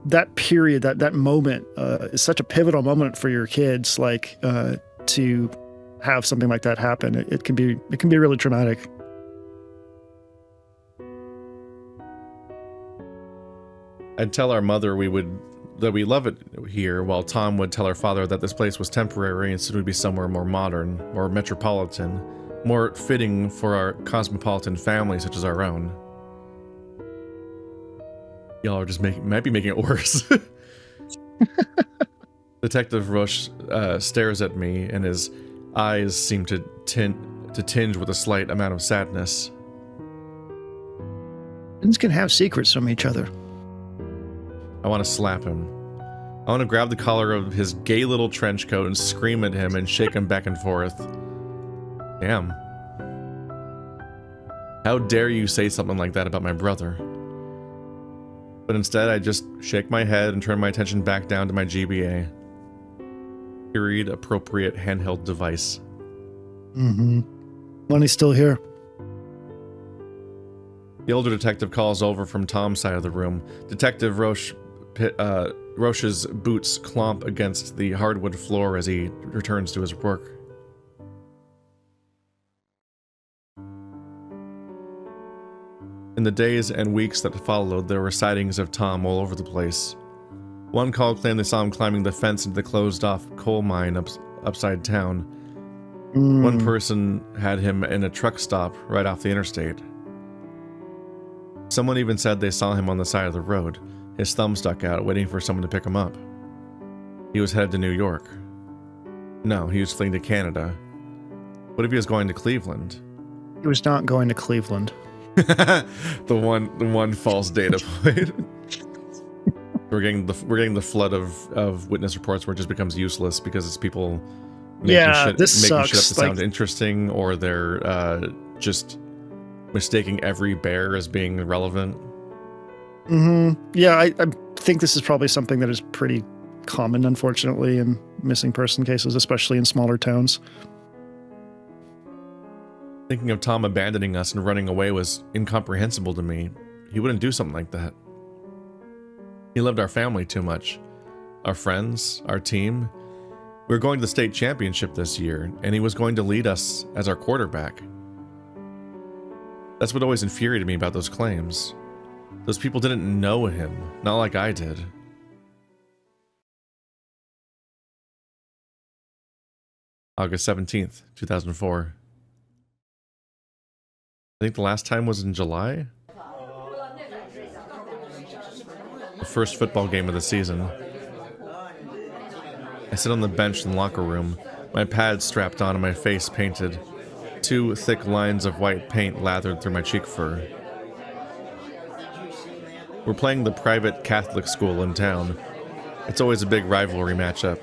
that period, that moment is such a pivotal moment for your kids, like to have something like that happen. It can be really traumatic. I'd tell our mother that we love it here, while Tom would tell our father that this place was temporary and soon would be somewhere more modern, more metropolitan, more fitting for our cosmopolitan family such as our own. Y'all are just might be making it worse. Detective Rush stares at me, and his eyes seem to tinge with a slight amount of sadness. Friends can have secrets from each other. I want to slap him. I want to grab the collar of his gay little trench coat and scream at him and shake him back and forth. Damn. How dare you say something like that about my brother? But instead, I just shake my head and turn my attention back down to my GBA. Period appropriate handheld device. Money's still here. The older detective calls over from Tom's side of the room. Detective Roche's boots clomp against the hardwood floor as he returns to his work. In the days and weeks that followed, there were sightings of Tom all over the place. One call claimed they saw him climbing the fence into the closed-off coal mine upside town. One person had him in a truck stop right off the interstate. Someone even said they saw him on the side of the road, his thumb stuck out, waiting for someone to pick him up. He was headed to New York. No, he was fleeing to Canada. What if he was going to Cleveland? He was not going to Cleveland. the one false data point. We're getting the flood of witness reports where it just becomes useless because it's people making shit up to sound interesting, or they're just mistaking every bear as being relevant. Yeah, I think this is probably something that is pretty common, unfortunately, in missing person cases, especially in smaller towns. Thinking of Tom abandoning us and running away was incomprehensible to me. He wouldn't do something like that. He loved our family too much. Our friends, our team. We were going to the state championship this year, and he was going to lead us as our quarterback. That's what always infuriated me about those claims. Those people didn't know him, not like I did. August 17th, 2004. I think the last time was in July? The first football game of the season. I sit on the bench in the locker room, my pad strapped on and my face painted. 2 thick lines of white paint lathered through my cheek fur. We're playing the private Catholic school in town. It's always a big rivalry matchup.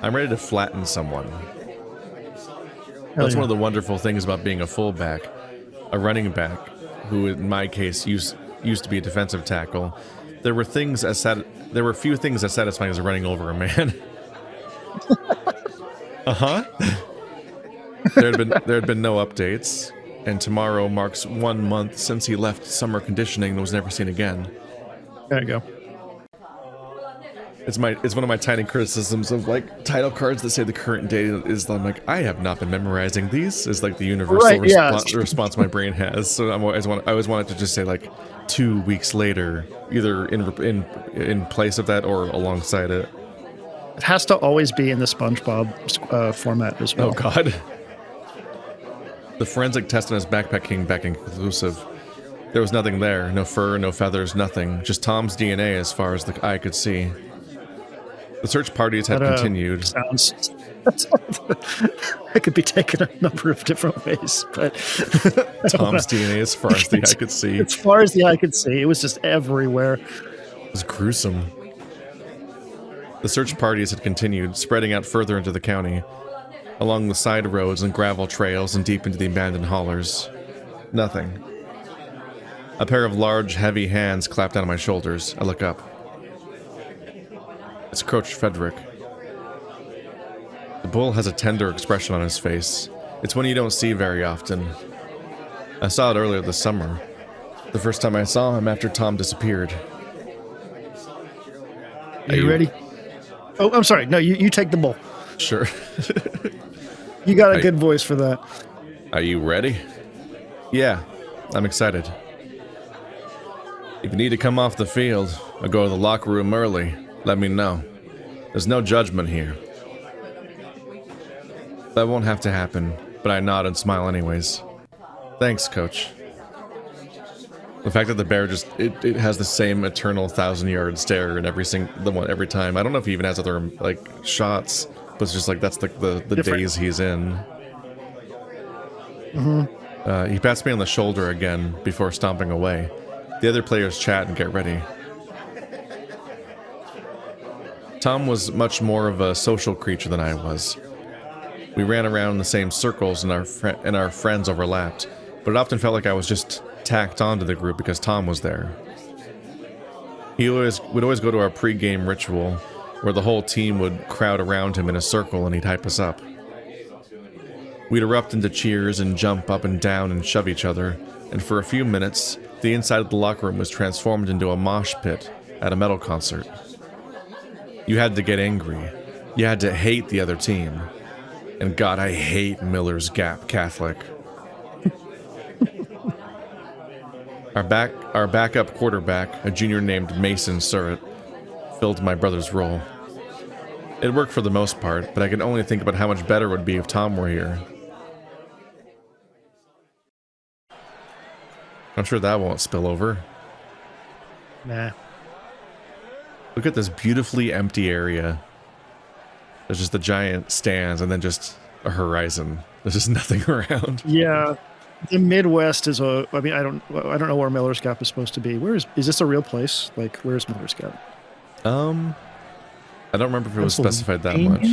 I'm ready to flatten someone. That's one of the wonderful things about being a fullback, a running back, who in my case used to be a defensive tackle. There were few things as satisfying as running over a man. There had been no updates, and tomorrow marks 1 month since he left summer conditioning and was never seen again. There you go. It's one of my tiny criticisms of like title cards that say the current date is. I'm like, I have not been memorizing these. Is like the universal response my brain has. So I always want it to just say like 2 weeks later, either in place of that or alongside it. It has to always be in the SpongeBob format as well. Oh God. The forensic test on his backpack came back inconclusive. There was nothing there. No fur, no feathers, nothing. Just Tom's DNA as far as the eye could see. The search parties had continued. It could be taken a number of different ways, but Tom's DNA as far as the eye could see. As far as the eye could see, it was just everywhere. It was gruesome. The search parties had continued, spreading out further into the county, along the side roads and gravel trails and deep into the abandoned haulers. Nothing. A pair of large, heavy hands clapped down on my shoulders. I look up. It's Coach Frederick. The bull has a tender expression on his face. It's one you don't see very often. I saw it earlier this summer. The first time I saw him after Tom disappeared. Are you ready? Oh, I'm sorry. No, you take the bull. Sure. You got a good voice for that. Are you ready? Yeah, I'm excited. If you need to come off the field or go to the locker room early, let me know. There's no judgment here. That won't have to happen, but I nod and smile anyways. Thanks, Coach. The fact that the bear just it has the same eternal 1,000-yard stare in every time. I don't know if he even has other like shots, but it's just like that's the days he's in. Mm-hmm. He pats me on the shoulder again before stomping away. The other players chat and get ready. Tom was much more of a social creature than I was. We ran around in the same circles and our friends overlapped, but it often felt like I was just tacked onto the group because Tom was there. He would always go to our pre-game ritual, where the whole team would crowd around him in a circle and he'd hype us up. We'd erupt into cheers and jump up and down and shove each other, and for a few minutes, the inside of the locker room was transformed into a mosh pit at a metal concert. You had to get angry. You had to hate the other team. And God, I hate Miller's Gap Catholic. Our backup quarterback, a junior named Mason Surratt, filled my brother's role. It worked for the most part, but I could only think about how much better it would be if Tom were here. I'm sure that won't spill over. Nah. Look at this beautifully empty area. There's just the giant stands and then just a horizon. There's just nothing around. Yeah. The Midwest is I don't know where Miller's Gap is supposed to be. Is this a real place? Like, where's Miller's Gap? I don't remember if it was specified that much.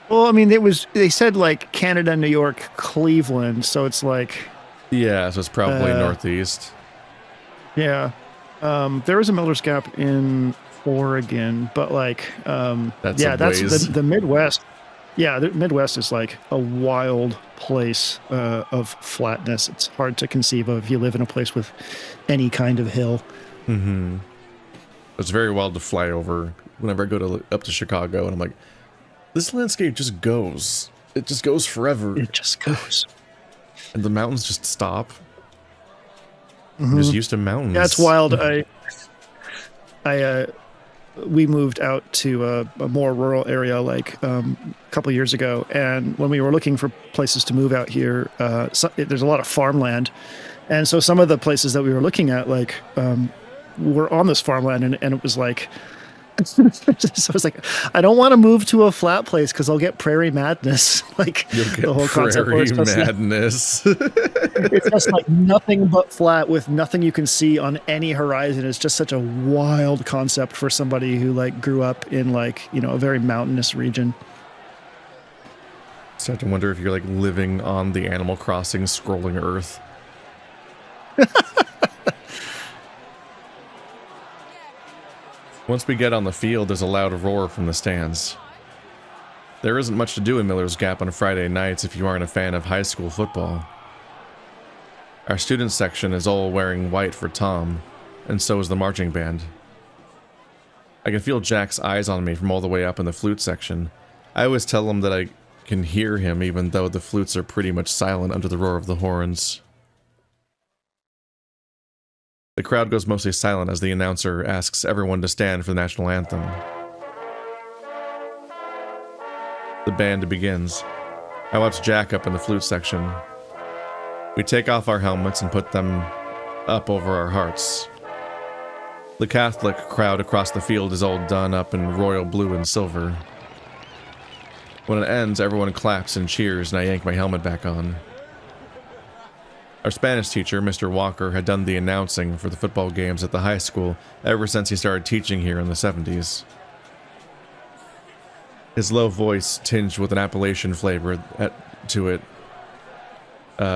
Well, I mean, they said like Canada, New York, Cleveland, so it's like... Yeah, so it's probably northeast. Yeah. There is a Miller's Gap in Oregon, but like... that's the Midwest. Yeah, the Midwest is like a wild place of flatness. It's hard to conceive of if you live in a place with any kind of hill. Mm-hmm. It's very wild to fly over whenever I go up to Chicago, and I'm like, this landscape just goes. It just goes forever. It just goes. And the mountains just stop. I'm just used to mountains. Yeah, it's wild. We moved out to a more rural area like a couple years ago, and when we were looking for places to move out here, there's a lot of farmland, and so some of the places that we were looking at, like, were on this farmland, and it was like, so I was like, I don't want to move to a flat place because I'll get prairie madness. Like, you'll get the whole prairie concept madness. it's just like nothing but flat with nothing you can see on any horizon. It's just such a wild concept for somebody who like grew up in like, you know, a very mountainous region. Start to wonder if you're like living on the Animal Crossing scrolling earth. Once we get on the field, there's a loud roar from the stands. There isn't much to do in Miller's Gap on Friday nights if you aren't a fan of high school football. Our student section is all wearing white for Tom, and so is the marching band. I can feel Jack's eyes on me from all the way up in the flute section. I always tell him that I can hear him even though the flutes are pretty much silent under the roar of the horns. The crowd goes mostly silent as the announcer asks everyone to stand for the national anthem. The band begins. I watch Jack up in the flute section. We take off our helmets and put them up over our hearts. The Catholic crowd across the field is all done up in royal blue and silver. When it ends, everyone claps and cheers, and I yank my helmet back on. Our Spanish teacher, Mr. Walker, had done the announcing for the football games at the high school ever since he started teaching here in the 70s. His low voice, tinged with an Appalachian flavor to it,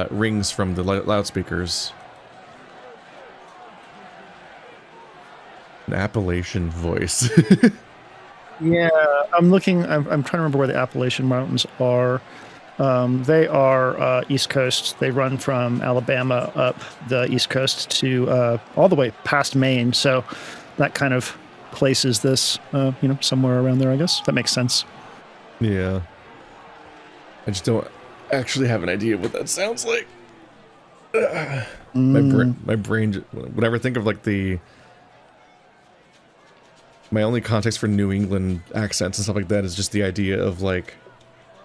rings from the loudspeakers. An Appalachian voice. Yeah, I'm trying to remember where the Appalachian Mountains are. They are East Coast. They run from Alabama up the East Coast to all the way past Maine. So that kind of places this, somewhere around there, I guess. That makes sense. Yeah. I just don't actually have an idea what that sounds like. My brain, whenever I think of like my only context for New England accents and stuff like that is just the idea of like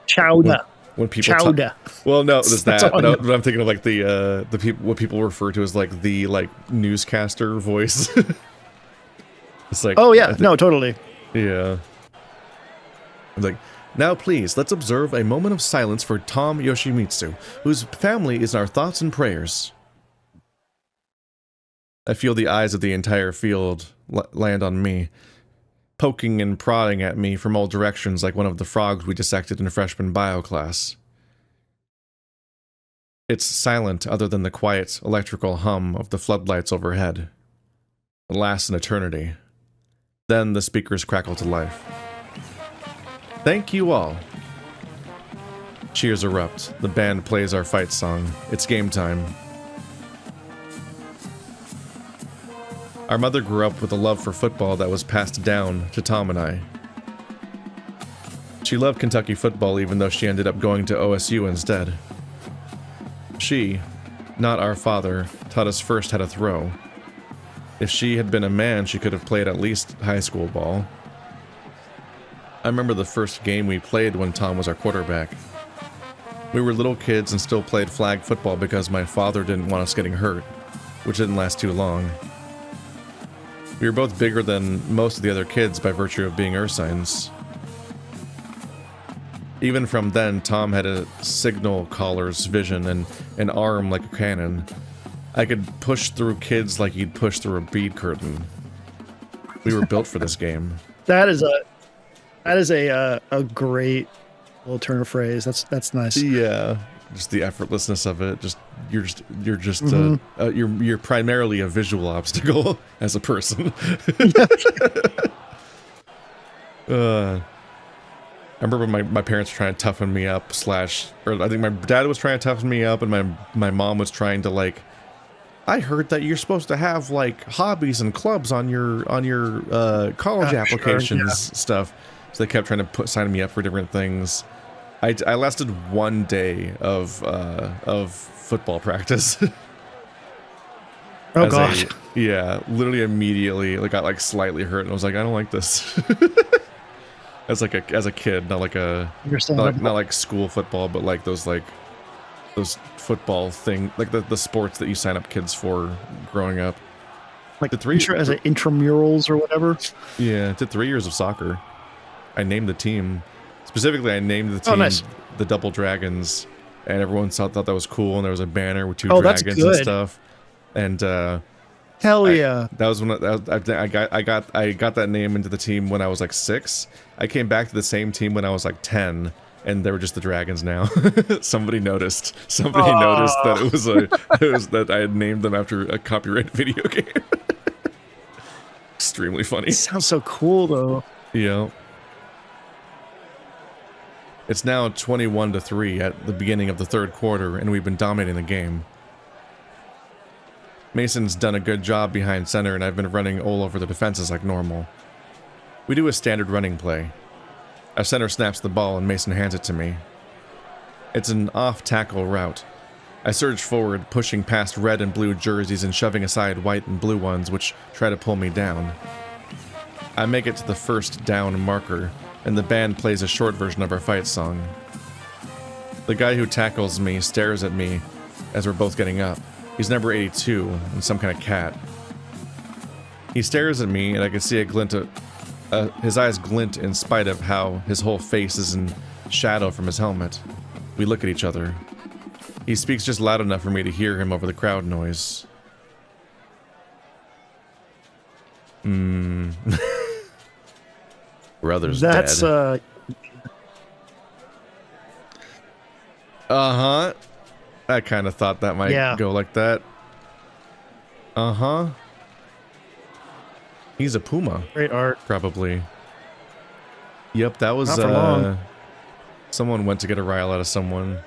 chowder. When people chowder. Well, no, there's that. But I'm thinking of like the people, what people refer to as like the like newscaster voice. It's like, oh yeah, no, totally. Yeah. It's like, now please let's observe a moment of silence for Tom Yoshimitsu, whose family is in our thoughts and prayers. I feel the eyes of the entire field land on me, poking and prodding at me from all directions like one of the frogs we dissected in freshman bio class. It's silent other than the quiet electrical hum of the floodlights overhead. It lasts an eternity. Then the speakers crackle to life. Thank you all. Cheers erupt. The band plays our fight song. It's game time. Our mother grew up with a love for football that was passed down to Tom and I. She loved Kentucky football even though she ended up going to OSU instead. She, not our father, taught us first how to throw. If she had been a man, she could have played at least high school ball. I remember the first game we played when Tom was our quarterback. We were little kids and still played flag football because my father didn't want us getting hurt, which didn't last too long. We were both bigger than most of the other kids by virtue of being Ursines. Even from then, Tom had a signal caller's vision and an arm like a cannon. I could push through kids like you'd push through a bead curtain. We were built for this game. That is a great little turn of phrase. That's nice. Yeah, just the effortlessness of it. You're primarily a visual obstacle as a person. I remember my parents were trying to toughen me up, or I think my dad was trying to toughen me up, and my mom was trying to like I heard that you're supposed to have like hobbies and clubs on your college applications stuff. So they kept trying to sign me up for different things. I lasted 1 day of football practice. Oh gosh. Yeah, literally immediately like got like slightly hurt and I was like, I don't like this. As a kid, not like school football, but like those football thing, like the sports that you sign up kids for growing up. Like as intramurals or whatever. Yeah, I did 3 years of soccer. I named the team. Specifically, I named the team the Double Dragons, and everyone thought that was cool. And there was a banner with 2 dragons and stuff. And hell yeah! That was when I got that name into the team when I was like 6. I came back to the same team when I was like 10, and they were just the dragons now. Somebody noticed. Somebody noticed that it was that I had named them after a copyrighted video game. Extremely funny. It sounds so cool though. Yeah. It's now 21-3 at the beginning of the 3rd quarter, and we've been dominating the game. Mason's done a good job behind center, and I've been running all over the defenses like normal. We do a standard running play. Our center snaps the ball, and Mason hands it to me. It's an off-tackle route. I surge forward, pushing past red and blue jerseys and shoving aside white and blue ones, which try to pull me down. I make it to the first down marker, and the band plays a short version of our fight song. The guy who tackles me stares at me as we're both getting up. He's number 82, and some kind of cat. He stares at me, and I can see a glint of... his eyes glint in spite of how his whole face is in shadow from his helmet. We look at each other. He speaks just loud enough for me to hear him over the crowd noise. Brother's dead. Uh-huh. I kind of thought that might go like that. Uh-huh. He's a puma. Great art. Probably. Yep, that was, someone went to get a rile out of someone.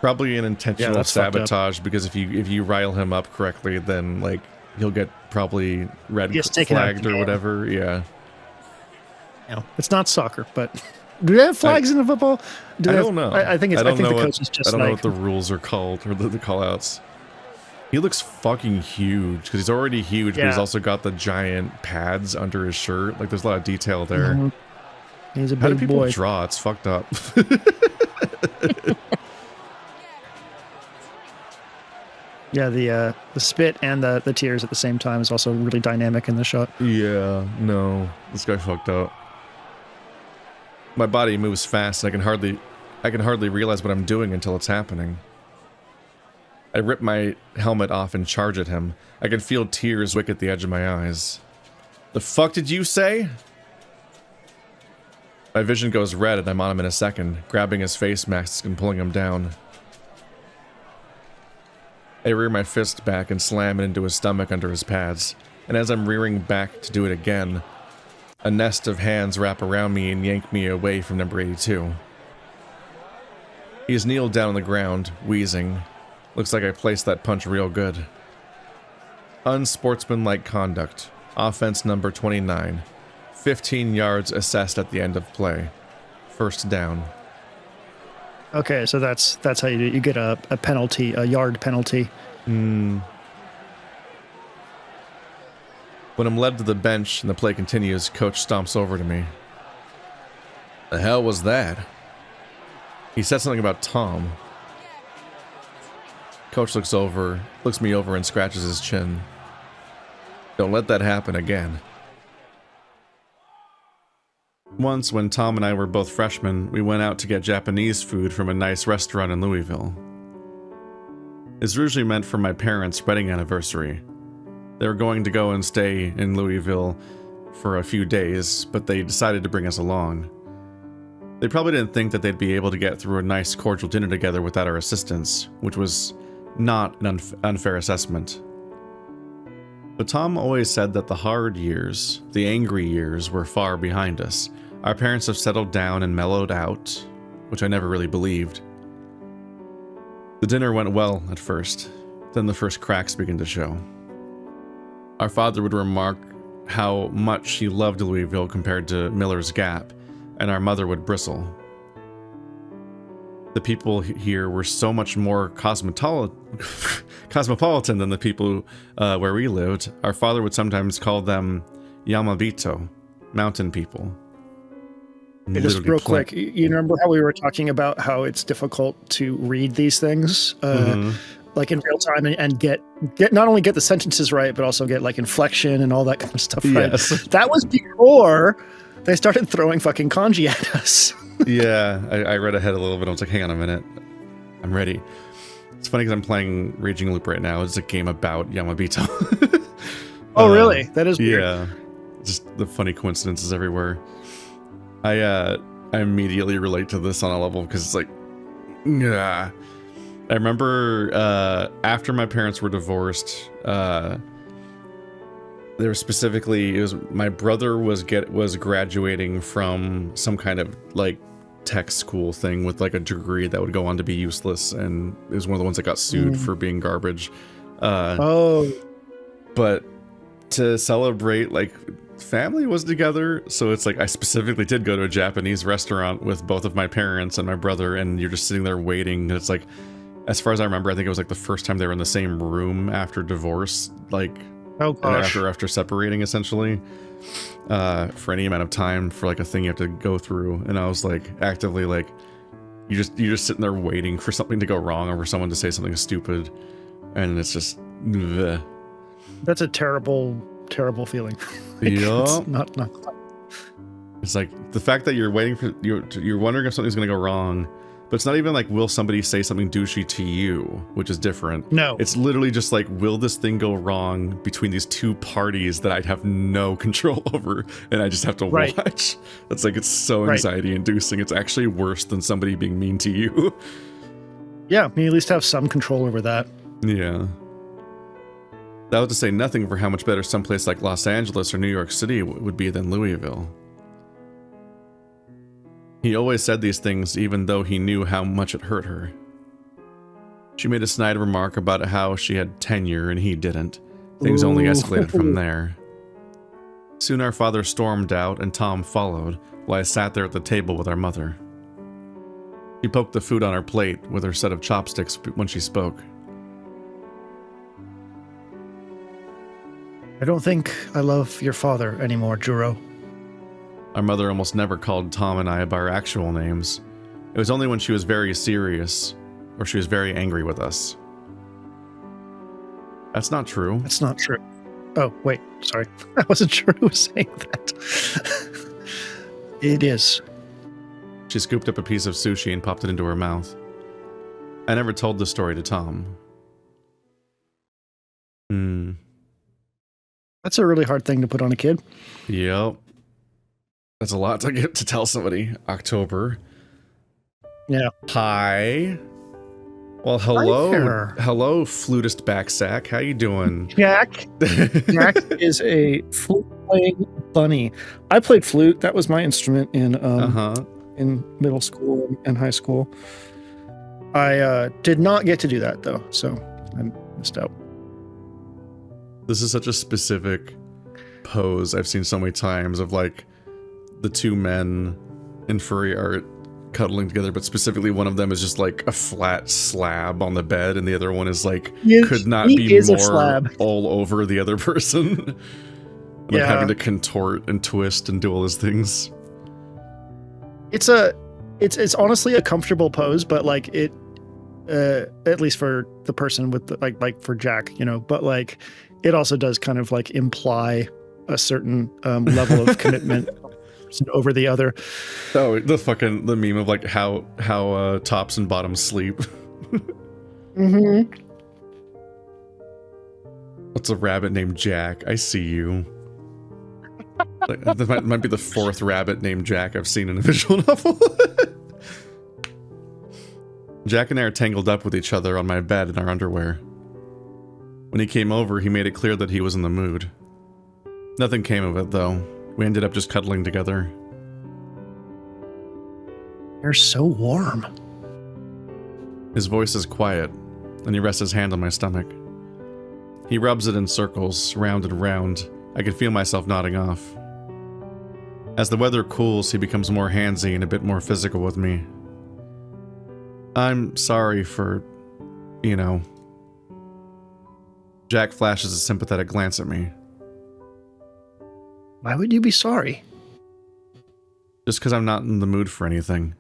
Probably an intentional sabotage, because if you rile him up correctly, then, like, he'll get probably red flagged or whatever. Yeah. It's not soccer, but... Do they have flags in the football? I don't know. I think the coach is just I don't know what the rules are called, or the call-outs. He looks fucking huge, because he's already huge, but he's also got the giant pads under his shirt. Like, there's a lot of detail there. Mm-hmm. He's a big boy. How do people draw? It's fucked up. Yeah, the spit and the tears at the same time is also really dynamic in the shot. Yeah, no. This guy fucked up. My body moves fast, and I can hardly realize what I'm doing until it's happening. I rip my helmet off and charge at him. I can feel tears wick at the edge of my eyes. The fuck did you say? My vision goes red, and I'm on him in a second, grabbing his face mask and pulling him down. I rear my fist back and slam it into his stomach under his pads, and as I'm rearing back to do it again, a nest of hands wrap around me and yank me away from number 82. He is kneeled down on the ground, wheezing. Looks like I placed that punch real good. Unsportsmanlike conduct. Offense number 29. 15 yards assessed at the end of play. First down. Okay, so that's how you do it. You get a penalty, a yard penalty. When I'm led to the bench and the play continues, Coach stomps over to me. The hell was that? He said something about Tom. Coach looks me over and scratches his chin. Don't let that happen again. Once, when Tom and I were both freshmen, we went out to get Japanese food from a nice restaurant in Louisville. It's usually meant for my parents' wedding anniversary. They were going to go and stay in Louisville for a few days, but they decided to bring us along. They probably didn't think that they'd be able to get through a nice cordial dinner together without our assistance, which was not an unfair assessment. But Tom always said that the hard years, the angry years, were far behind us. Our parents have settled down and mellowed out, which I never really believed. The dinner went well at first. Then the first cracks begin to show. Our father would remark how much he loved Louisville compared to Miller's Gap, and our mother would bristle. The people here were so much more cosmopolitan than the people where we lived. Our father would sometimes call them Yamabito, mountain people. Just real quick, you remember how we were talking about how it's difficult to read these things, like in real time, and get not only get the sentences right, but also get like inflection and all that kind of stuff right? Yes. That was before they started throwing fucking kanji at us. Yeah, I read ahead a little bit. I was like, hang on a minute. I'm ready. It's funny because I'm playing Raging Loop right now. It's a game about Yamabito. Oh, really? That is weird. Yeah. Just the funny coincidences everywhere. I immediately relate to this on a level because it's like, yeah. I remember after my parents were divorced, there was specifically, it was my brother was graduating from some kind of like tech school thing with like a degree that would go on to be useless, and it was one of the ones that got sued for being garbage. But to celebrate, like, family was together, so it's like I specifically did go to a Japanese restaurant with both of my parents and my brother, and you're just sitting there waiting, and it's like, as far as I remember, I think it was like the first time they were in the same room after divorce, like, oh gosh, after separating, essentially, for any amount of time, for like a thing you have to go through. And I was like actively like, you're just sitting there waiting for something to go wrong or for someone to say something stupid, and it's just bleh. That's a terrible feeling. Like, yeah. It's not fun. It's like the fact that you're waiting for, you're wondering if something's gonna go wrong, but it's not even like, will somebody say something douchey to you, which is different. No. It's literally just like, will this thing go wrong between these two parties that I'd have no control over, and I just have to watch? It's like, it's so anxiety inducing. It's actually worse than somebody being mean to you. Yeah, you at least have some control over that. Yeah. That was to say nothing for how much better someplace like Los Angeles or New York City would be than Louisville. He always said these things even though he knew how much it hurt her. She made a snide remark about how she had tenure and he didn't. Things only escalated from there. Soon our father stormed out and Tom followed, while I sat there at the table with our mother. She poked the food on her plate with her set of chopsticks when she spoke. I don't think I love your father anymore, Juro. Our mother almost never called Tom and I by our actual names. It was only when she was very serious, or she was very angry with us. That's not true. That's not true. Oh, wait, sorry. I wasn't sure who was saying that. It is. She scooped up a piece of sushi and popped it into her mouth. I never told the story to Tom. That's a really hard thing to put on a kid. Yep. That's a lot to get to tell somebody. October. Yeah. Hi. Well, hello, flutist backsack. How you doing? Jack is a flute-playing bunny. I played flute. That was my instrument in middle school and high school. I did not get to do that, though, so I missed out. This is such a specific pose I've seen so many times of, like, the two men in furry art cuddling together, but specifically one of them is just like a flat slab on the bed, and the other one is like could not be more all over the other person. Like having to contort and twist and do all those things. It's honestly a comfortable pose, but like it at least for the person with the, like for Jack, you know, but like it also does kind of like imply a certain level of commitment over the other. Oh, the meme of like how tops and bottoms sleep. Mm-hmm. What's a rabbit named Jack? I see you. Like, that might be the fourth rabbit named Jack I've seen in a visual novel. Jack and I are tangled up with each other on my bed in our underwear. When he came over, he made it clear that he was in the mood. Nothing came of it, though. We ended up just cuddling together. You're so warm. His voice is quiet, and he rests his hand on my stomach. He rubs it in circles, round and round. I can feel myself nodding off. As the weather cools, he becomes more handsy and a bit more physical with me. I'm sorry for, you know. Jack flashes a sympathetic glance at me. Why would you be sorry? Just because I'm not in the mood for anything.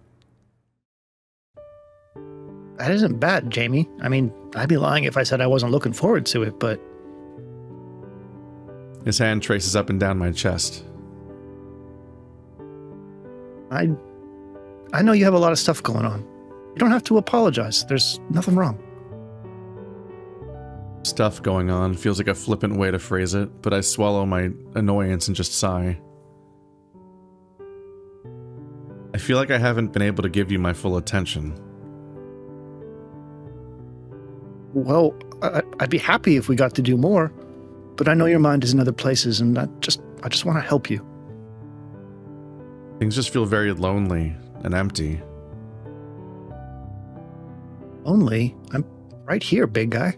That isn't bad, Jamie. I mean, I'd be lying if I said I wasn't looking forward to it, but... His hand traces up and down my chest. I know you have a lot of stuff going on. You don't have to apologize. There's nothing wrong. Stuff going on feels like a flippant way to phrase it, but I swallow my annoyance and just sigh. I feel like I haven't been able to give you my full attention. Well, I'd be happy if we got to do more, but I know your mind is in other places, and I just want to help you. Things just feel very lonely and empty. Lonely? I'm right here, big guy.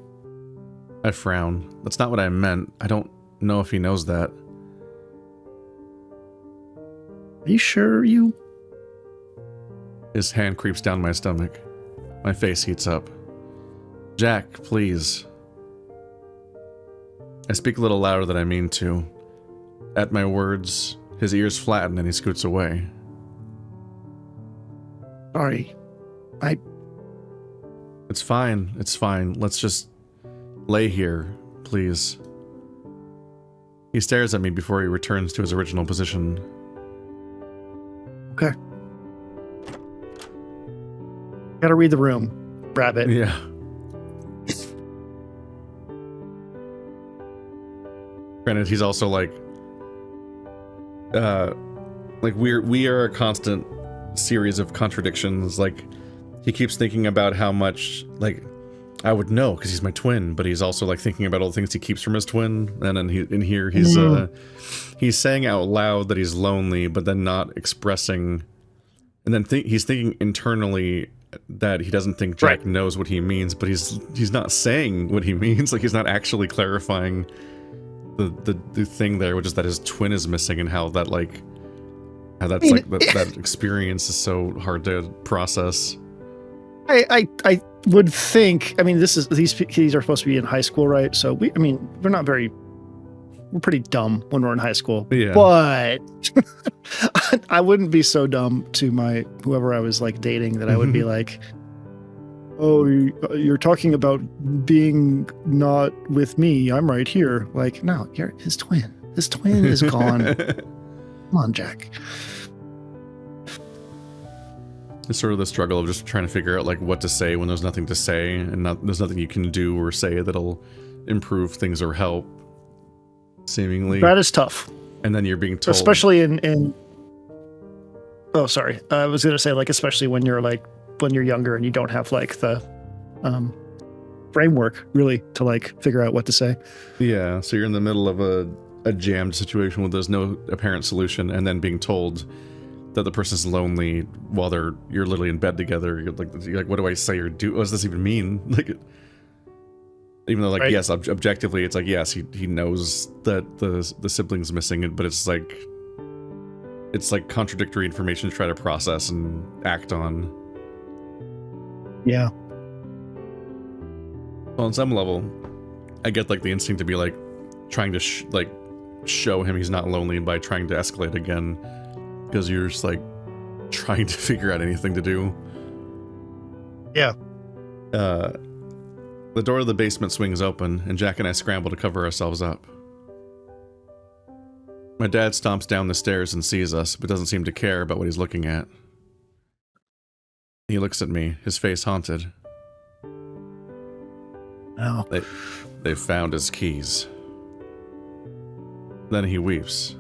I frown. That's not what I meant. I don't know if he knows that. Are you sure you... His hand creeps down my stomach. My face heats up. Jack, please. I speak a little louder than I mean to. At my words, his ears flatten and he scoots away. Sorry. It's fine. It's fine. Let's just lay here, please. He stares at me before he returns to his original position. Okay. Gotta read the room, Rabbit. Yeah. Granted, he's also like we are a constant series of contradictions. Like, he keeps thinking about how much, like, I would know because he's my twin, but he's also like thinking about all the things he keeps from his twin. And then he's saying out loud that he's lonely, but then not expressing. And then he's thinking internally that he doesn't think Jack knows what he means, but he's not saying what he means. Like, he's not actually clarifying the thing there, which is that his twin is missing, and how that that experience is so hard to process. I would think. I mean, these are supposed to be in high school, right? So we're pretty dumb when we're in high school. Yeah. But I wouldn't be so dumb to whoever I was like dating that I would be like, oh, you're talking about being not with me. I'm right here. Like, no, you're his twin. His twin is gone. Come on, Jack. It's sort of the struggle of just trying to figure out like what to say when there's nothing to say, and there's nothing you can do or say that'll improve things or help. Seemingly. That is tough. And then you're being told, especially in oh, sorry. I was gonna say, like, especially when you're younger and you don't have like the framework really to like figure out what to say. Yeah, so you're in the middle of a jammed situation where there's no apparent solution, and then being told that the person's lonely while you're literally in bed together. You're like, what do I say or do? What does this even mean? Like, even though, like, right. Yes, objectively, it's like, yes, he knows that the sibling's missing, but it's like contradictory information to try to process and act on. Yeah. Well, on some level, I get like the instinct to be like trying to show him he's not lonely by trying to escalate again, because you're just like trying to figure out anything to do. Yeah. The door of the basement swings open, and Jack and I scramble to cover ourselves up. My dad stomps down the stairs and sees us, but doesn't seem to care about what he's looking at. He looks at me, his face haunted. Oh. They've found his keys. Then he weeps.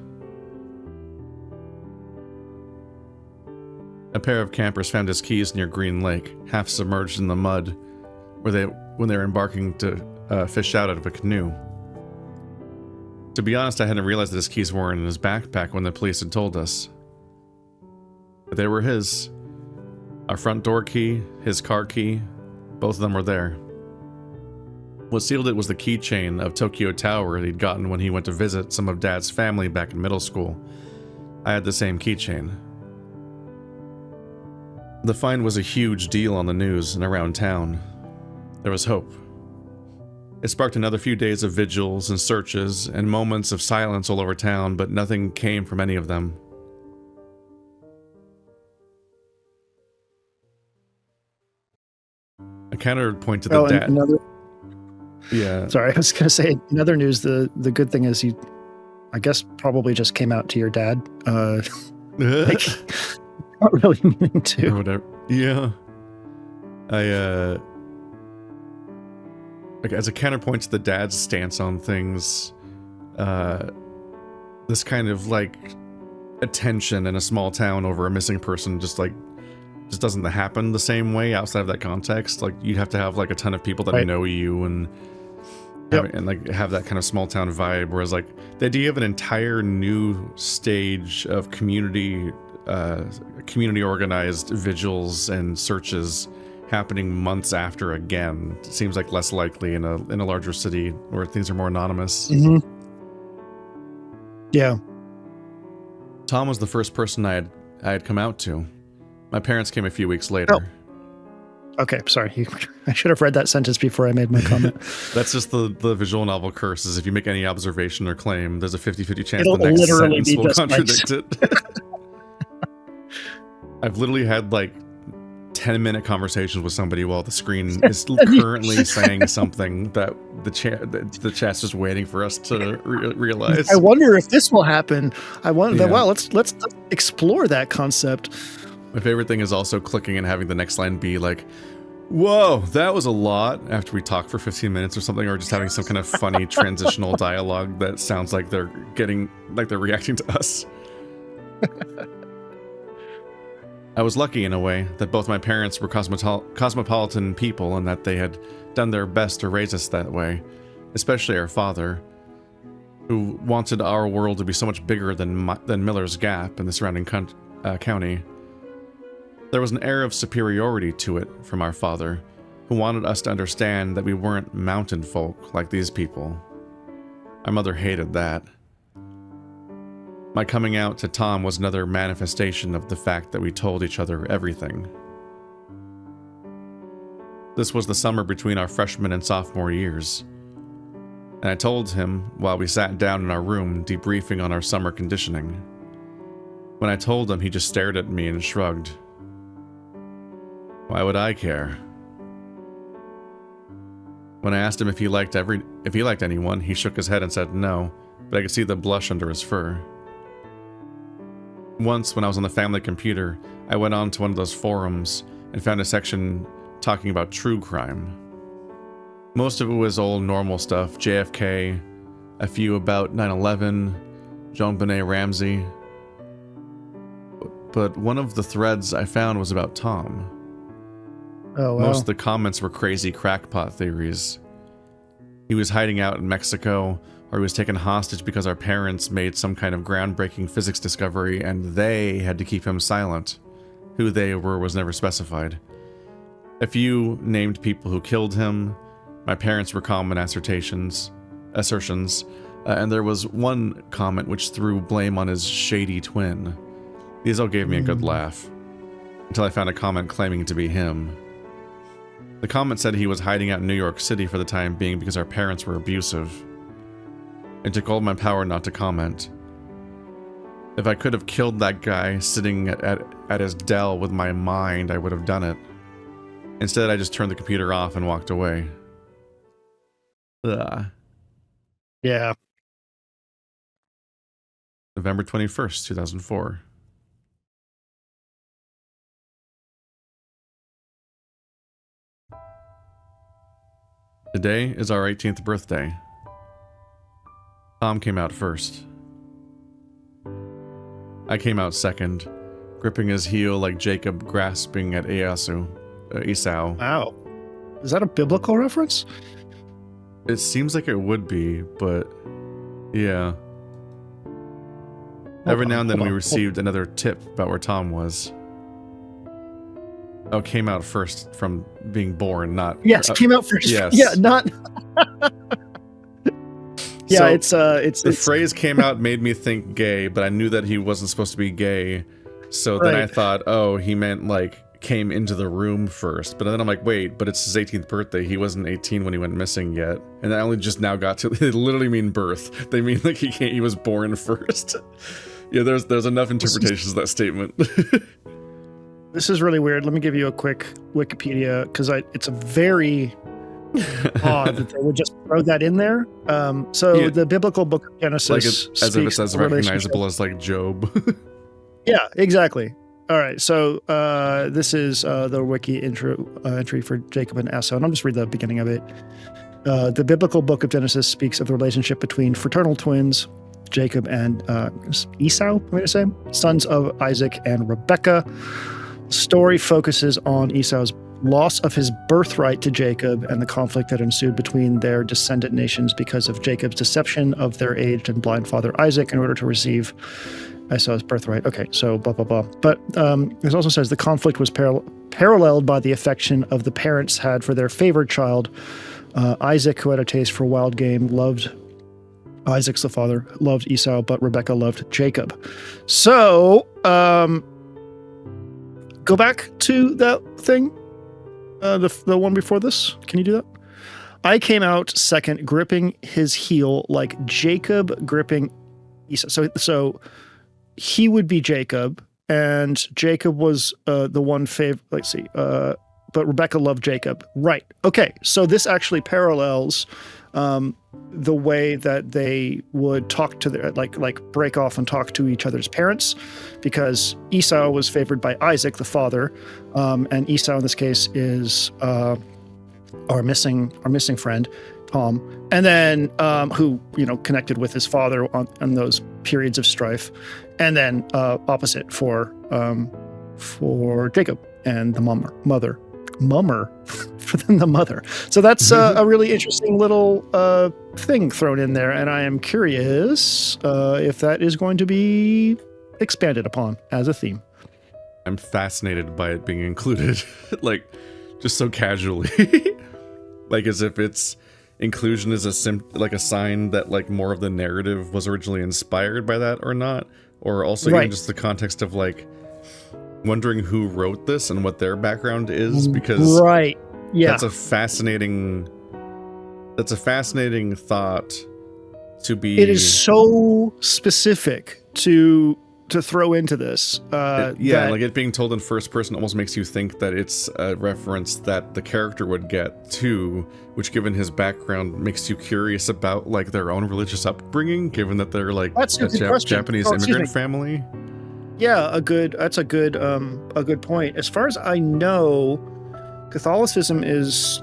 A pair of campers found his keys near Green Lake, half submerged in the mud, when they were embarking to fish out of a canoe. To be honest, I hadn't realized that his keys weren't in his backpack when the police had told us. But they were his. Our front door key, his car key, both of them were there. What sealed it was the keychain of Tokyo Tower he'd gotten when he went to visit some of Dad's family back in middle school. I had the same keychain. The find was a huge deal on the news and around town. There was hope. It sparked another few days of vigils and searches and moments of silence all over town, but nothing came from any of them. I counterpoint to the dad. Yeah. Sorry, I was going to say, in other news, the good thing is he, I guess, probably just came out to your dad. Like, not really meaning to. Or whatever. Yeah. Like, as a counterpoint to the dad's stance on things, this kind of, like, attention in a small town over a missing person just doesn't happen the same way outside of that context. Like, you'd have to have, like, a ton of people that know you and have that kind of small town vibe, whereas, like, the idea of an entire new stage of community organized vigils and searches happening months after again seems like less likely in a larger city where things are more anonymous. Mm-hmm. Yeah. Tom was the first person I had come out to. My parents came a few weeks later. Oh. Okay, sorry. I should have read that sentence before I made my comment. That's just the visual novel curse, is if you make any observation or claim, there's a 50-50 chance It'll the next literally sentence will contradict it. I've literally had, like, 10-minute conversations with somebody while the screen is currently saying something that the chat's just waiting for us to realize. I wonder if this will happen. I wonder. Yeah. Well, let's explore that concept. My favorite thing is also clicking and having the next line be like, "Whoa, that was a lot," after we talk for 15 minutes or something, or just having some kind of funny transitional dialogue that sounds like they're reacting to us. I was lucky in a way that both my parents were cosmopolitan people and that they had done their best to raise us that way, especially our father, who wanted our world to be so much bigger than Miller's Gap and the surrounding county. There was an air of superiority to it from our father, who wanted us to understand that we weren't mountain folk like these people. My mother hated that. My coming out to Tom was another manifestation of the fact that we told each other everything. This was the summer between our freshman and sophomore years, and I told him while we sat down in our room debriefing on our summer conditioning. When I told him, he just stared at me and shrugged. Why would I care? When I asked him if he liked anyone, he shook his head and said no, but I could see the blush under his fur. Once, when I was on the family computer, I went on to one of those forums and found a section talking about true crime. Most of it was old normal stuff, JFK, a few about 9/11, JonBenet Ramsey. But one of the threads I found was about Tom. Oh, wow. Most of the comments were crazy crackpot theories. He was hiding out in Mexico, or he was taken hostage because our parents made some kind of groundbreaking physics discovery and they had to keep him silent. Who they were was never specified. A few named people who killed him. My parents were common assertions, and there was one comment which threw blame on his shady twin. These all gave me a good laugh, until I found a comment claiming to be him. The comment said he was hiding out in New York City for the time being because our parents were abusive. It took all my power not to comment. If I could have killed that guy sitting at his Dell with my mind, I would have done it. Instead, I just turned the computer off and walked away. Ugh. Yeah. November 21st, 2004. Today is our 18th birthday. Tom came out first. I came out second, gripping his heel like Jacob grasping at Esau. Wow. Is that a biblical reference? It seems like it would be, but yeah. Every now and then we received another tip about where Tom was. Oh, came out first from being born, not... Yes, came out first. Yes. Yeah, not... Yeah, so it's the phrase came out made me think gay, but I knew that he wasn't supposed to be gay. So then I thought, oh, he meant like came into the room first. But then I'm like, wait, but it's his 18th birthday. He wasn't 18 when he went missing yet. And I only just now got to... They literally mean birth. They mean like he was born first. Yeah, there's enough interpretations of that statement. This is really weird. Let me give you a quick Wikipedia, because it's a very odd that they would just throw that in there. The biblical book of Genesis, like as if it's as recognizable as like Job. Yeah, exactly. All right, so this is the wiki entry for Jacob and Esau, and I'll just read the beginning of it. The biblical book of Genesis speaks of the relationship between fraternal twins, Jacob and Esau, I'm going to say, sons of Isaac and Rebekah. The story focuses on Esau's loss of his birthright to Jacob and the conflict that ensued between their descendant nations because of Jacob's deception of their aged and blind father Isaac in order to receive Esau's birthright. Okay, so blah, blah, blah. But it also says the conflict was paralleled by the affection of the parents had for their favorite child. Isaac, who had a taste for wild game, loved Isaac's the father, loved Esau, but Rebekah loved Jacob. So, go back to that thing, the one before this. Can you do that? I came out second, gripping his heel like Jacob gripping Esau. So he would be Jacob, and Jacob was the one let's see, but Rebekah loved Jacob. Right. Okay. So this actually parallels the way that they would talk to their like break off and talk to each other's parents, because Esau was favored by Isaac, the father, and Esau in this case is our missing friend, Tom, and then who connected with his father on those periods of strife, and then opposite for Jacob and the mummer for the mother. So that's a really interesting little thing thrown in there, and I am curious if that is going to be expanded upon as a theme. I'm fascinated by it being included, like just so casually, like as if its inclusion is a sign that like more of the narrative was originally inspired by that or not, or also even just the context of like wondering who wrote this and what their background is, because that's a fascinating thought to be. It is so specific to throw into this. Like it being told in first person almost makes you think that it's a reference that the character would get too, which given his background makes you curious about like their own religious upbringing, given that they're like a Japanese immigrant family. Yeah, that's a good point. As far as I know, Catholicism is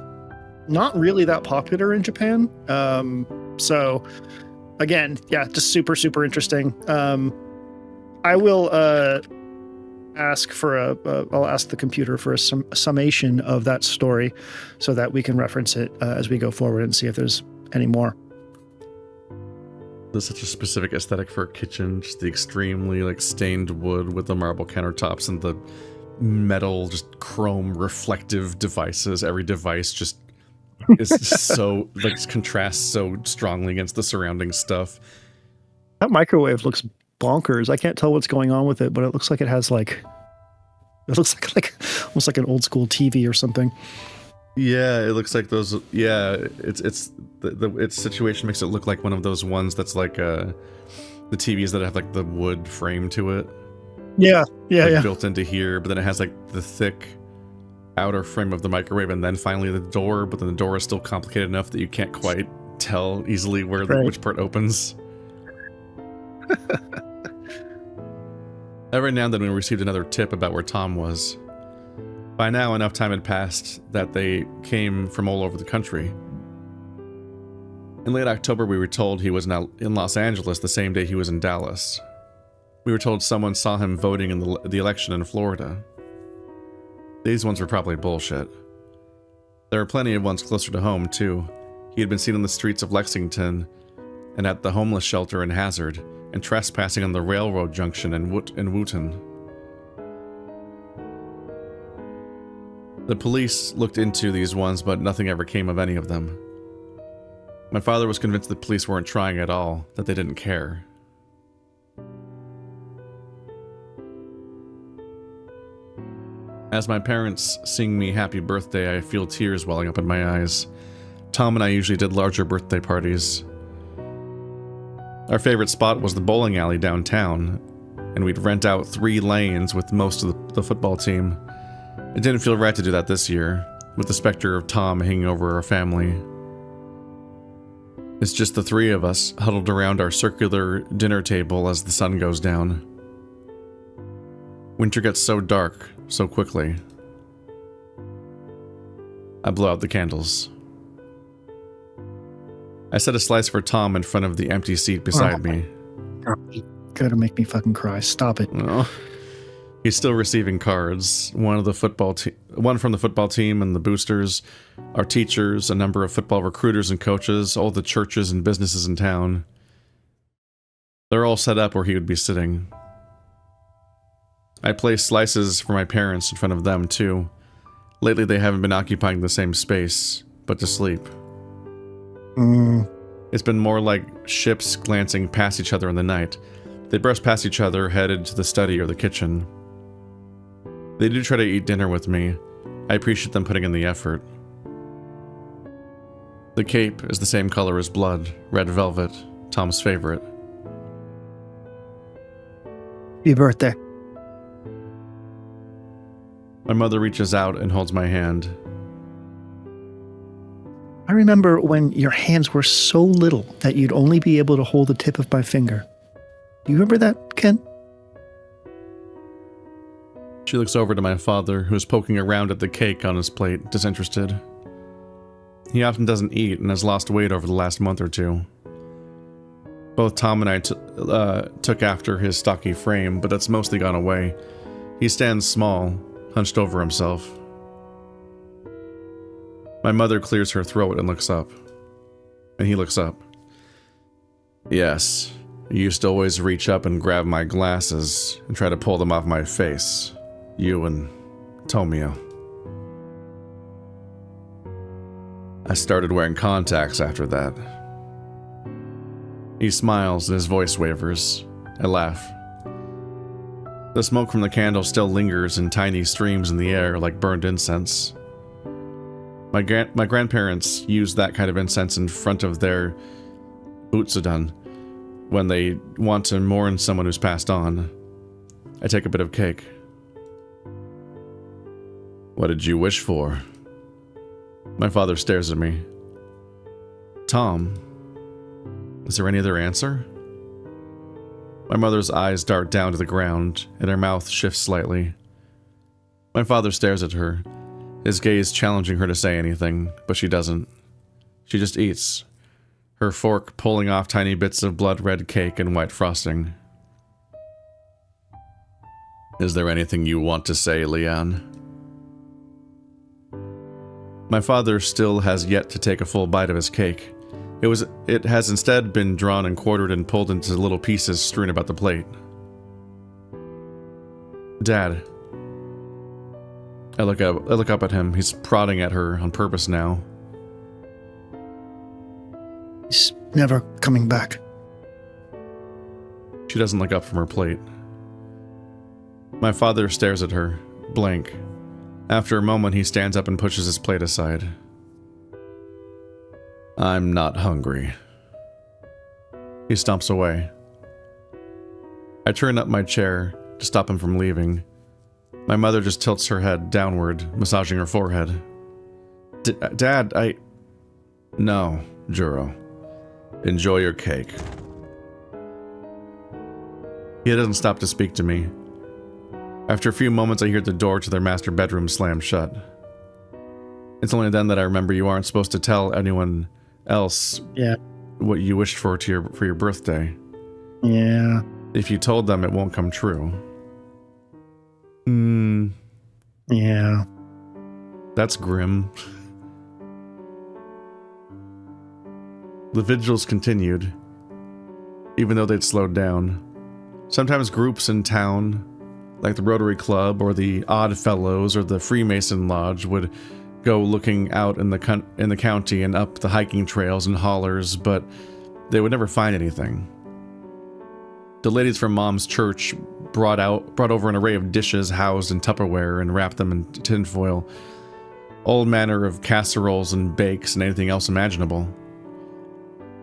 not really that popular in Japan. So again, just super, super interesting. I will ask I'll ask the computer for a summation of that story so that we can reference it as we go forward and see if there's any more. There's such a specific aesthetic for a kitchen, just the extremely like stained wood with the marble countertops and the metal, just chrome reflective devices. Every device just is just so like contrasts so strongly against the surrounding stuff. That microwave looks bonkers. I can't tell what's going on with it, but it looks like it has like almost like an old school TV or something. Yeah, it looks like those. Yeah, its situation makes it look like one of those ones that's like the TVs that have like the wood frame to it. Yeah, built into here, but then it has like the thick outer frame of the microwave, and then finally the door. But then the door is still complicated enough that you can't quite tell easily where which part opens. Every now and then we received another tip about where Tom was. By now, enough time had passed that they came from all over the country. In late October, we were told he was now in Los Angeles the same day he was in Dallas. We were told someone saw him voting in the election in Florida. These ones were probably bullshit. There were plenty of ones closer to home, too. He had been seen on the streets of Lexington and at the homeless shelter in Hazard, and trespassing on the railroad junction in Wooten. The police looked into these ones, but nothing ever came of any of them. My father was convinced the police weren't trying at all, that they didn't care. As my parents sing me happy birthday, I feel tears welling up in my eyes. Tom and I usually did larger birthday parties. Our favorite spot was the bowling alley downtown, and we'd rent out 3 lanes with most of the football team. It didn't feel right to do that this year, with the specter of Tom hanging over our family. It's just the 3 of us, huddled around our circular dinner table as the sun goes down. Winter gets so dark, so quickly. I blow out the candles. I set a slice for Tom in front of the empty seat beside me. You gotta make me fucking cry. Stop it. Oh. He's still receiving cards. One from the football team and the boosters, our teachers, a number of football recruiters and coaches, all the churches and businesses in town. They're all set up where he would be sitting. I place slices for my parents in front of them, too. Lately, they haven't been occupying the same space, but to sleep. It's been more like ships glancing past each other in the night. They brush past each other, headed to the study or the kitchen. They do try to eat dinner with me. I appreciate them putting in the effort. The cape is the same color as blood, red velvet, Tom's favorite. Happy birthday. My mother reaches out and holds my hand. I remember when your hands were so little that you'd only be able to hold the tip of my finger. Do you remember that, Ken? She looks over to my father, who's poking around at the cake on his plate, disinterested. He often doesn't eat and has lost weight over the last month or 2. Both Tom and I took after his stocky frame, but that's mostly gone away. He stands small, hunched over himself. My mother clears her throat and looks up. And he looks up. Yes, you used to always reach up and grab my glasses and try to pull them off my face. You and Tomio. I started wearing contacts after that. He smiles and his voice wavers. I laugh. The smoke from the candle still lingers in tiny streams in the air like burned incense. My grandparents use that kind of incense in front of their butsudan when they want to mourn someone who's passed on. I take a bit of cake. What did you wish for? My father stares at me. Tom, is there any other answer? My mother's eyes dart down to the ground, and her mouth shifts slightly. My father stares at her, his gaze challenging her to say anything, but she doesn't. She just eats, her fork pulling off tiny bits of blood-red cake and white frosting. Is there anything you want to say, Leanne? My father still has yet to take a full bite of his cake. It has instead been drawn and quartered and pulled into little pieces strewn about the plate. Dad. I look up at him. He's prodding at her on purpose now. He's never coming back. She doesn't look up from her plate. My father stares at her, blank. After a moment, he stands up and pushes his plate aside. I'm not hungry. He stomps away. I turn up my chair to stop him from leaving. My mother just tilts her head downward, massaging her forehead. Dad, No, Juro. Enjoy your cake. He doesn't stop to speak to me. After a few moments, I hear the door to their master bedroom slam shut. It's only then that I remember you aren't supposed to tell anyone else what you wished for your birthday. Yeah. If you told them, it won't come true. Yeah. That's grim. The vigils continued, even though they'd slowed down. Sometimes groups in town, like the Rotary Club or the Odd Fellows or the Freemason Lodge, would go looking out in the county and up the hiking trails and hollers, but they would never find anything. The ladies from Mom's church brought over an array of dishes housed in Tupperware and wrapped them in tinfoil, all manner of casseroles and bakes and anything else imaginable.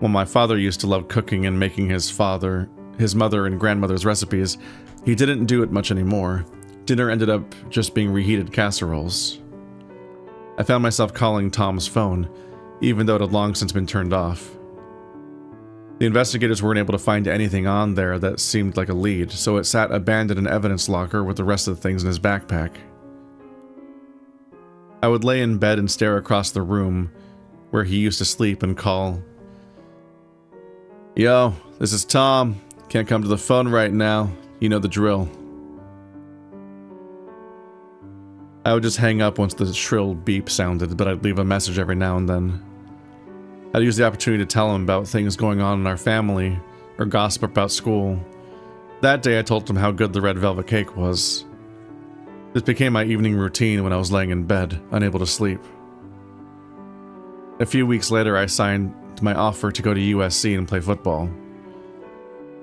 While my father used to love cooking and making his mother and grandmother's recipes, he didn't do it much anymore. Dinner ended up just being reheated casseroles. I found myself calling Tom's phone, even though it had long since been turned off. The investigators weren't able to find anything on there that seemed like a lead, so it sat abandoned in an evidence locker with the rest of the things in his backpack. I would lay in bed and stare across the room where he used to sleep and call, "Yo, this is Tom. Can't come to the phone right now. You know the drill." I would just hang up once the shrill beep sounded, but I'd leave a message every now and then. I'd use the opportunity to tell him about things going on in our family, or gossip about school. That day I told him how good the red velvet cake was. This became my evening routine when I was laying in bed, unable to sleep. A few weeks later, I signed my offer to go to USC and play football.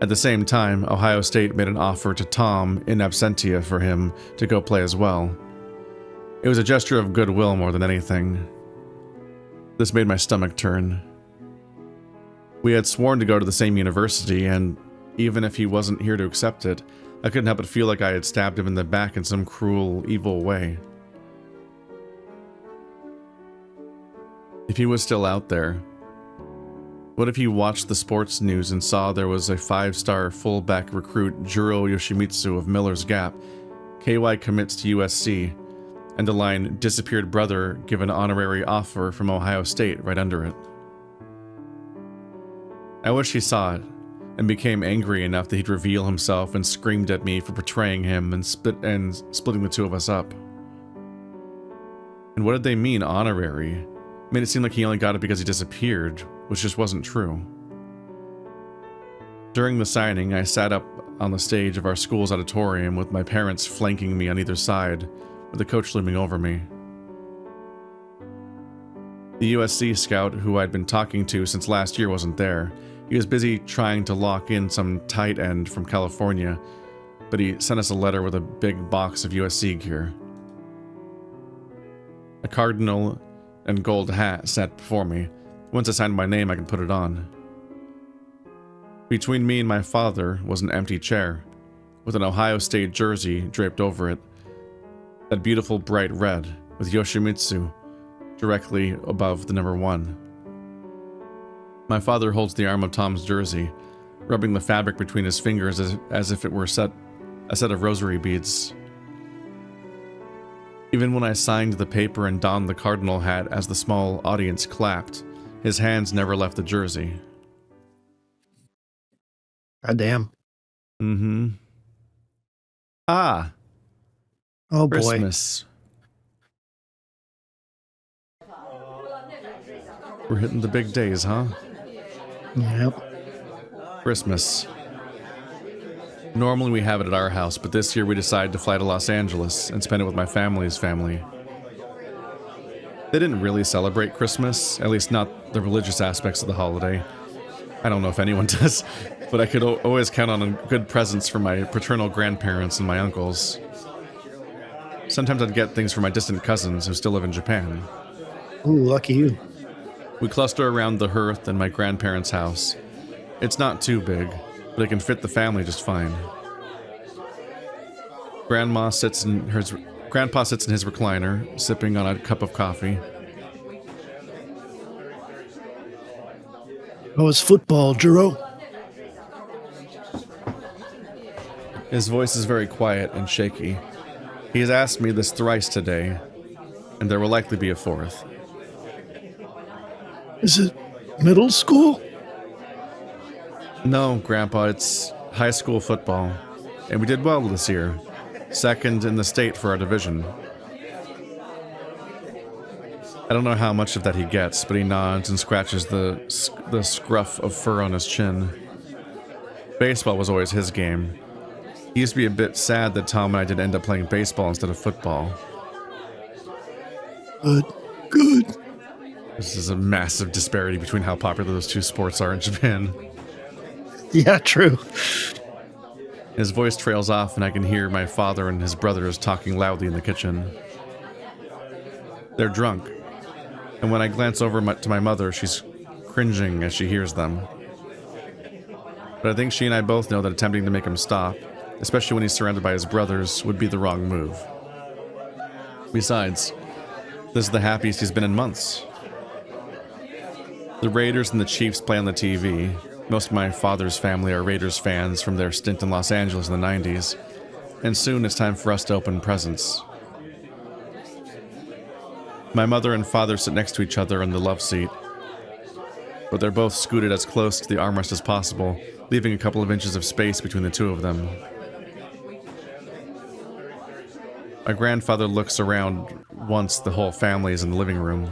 At the same time, Ohio State made an offer to Tom in absentia for him to go play as well. It was a gesture of goodwill more than anything. This made my stomach turn. We had sworn to go to the same university, and even if he wasn't here to accept it, I couldn't help but feel like I had stabbed him in the back in some cruel, evil way. If he was still out there, what if he watched the sports news and saw there was a 5-star fullback recruit, Juro Yoshimitsu of Miller's Gap, KY commits to USC, and the line, "disappeared brother given honorary offer from Ohio State" right under it? I wish he saw it, and became angry enough that he'd reveal himself and screamed at me for betraying him and splitting the two of us up. And what did they mean, honorary? Made it seem like he only got it because he disappeared, which just wasn't true. During the signing, I sat up on the stage of our school's auditorium with my parents flanking me on either side, with the coach looming over me. The USC scout who I'd been talking to since last year wasn't there. He was busy trying to lock in some tight end from California, but he sent us a letter with a big box of USC gear. A cardinal and gold hat sat before me. Once I signed my name, I could put it on. Between me and my father was an empty chair, with an Ohio State jersey draped over it. That beautiful bright red, with Yoshimitsu directly above the number 1. My father holds the arm of Tom's jersey, rubbing the fabric between his fingers as if it were a set of rosary beads. Even when I signed the paper and donned the cardinal hat as the small audience clapped, his hands never left the jersey. Goddamn. Mm-hmm. Ah. Oh boy. Christmas. We're hitting the big days, huh? Yep. Christmas. Normally we have it at our house, but this year we decided to fly to Los Angeles and spend it with my family's family. They didn't really celebrate Christmas, at least not the religious aspects of the holiday. I don't know if anyone does, but I could always count on good presents from my paternal grandparents and my uncles. Sometimes I'd get things from my distant cousins who still live in Japan. Ooh, lucky you. We cluster around the hearth in my grandparents' house. It's not too big, but it can fit the family just fine. Grandpa sits in his recliner, sipping on a cup of coffee. Oh, it's football, Juro. His voice is very quiet and shaky. He has asked me this thrice today, and there will likely be a fourth. Is it middle school? No, Grandpa, it's high school football, and we did well this year. Second in the state for our division. I don't know how much of that he gets, but he nods and scratches the scruff of fur on his chin. Baseball was always his game. He used to be a bit sad that Tom and I did end up playing baseball instead of football. Good. This is a massive disparity between how popular those two sports are in Japan. Yeah, true. His voice trails off, and I can hear my father and his brothers talking loudly in the kitchen. They're drunk, and when I glance over to my mother, she's cringing as she hears them. But I think she and I both know that attempting to make him stop, especially when he's surrounded by his brothers, would be the wrong move. Besides, this is the happiest he's been in months. The Raiders and the Chiefs play on the TV. Most of my father's family are Raiders fans from their stint in Los Angeles in the 90s, and soon it's time for us to open presents. My mother and father sit next to each other in the love seat, but they're both scooted as close to the armrest as possible, leaving a couple of inches of space between the two of them. My grandfather looks around once the whole family is in the living room.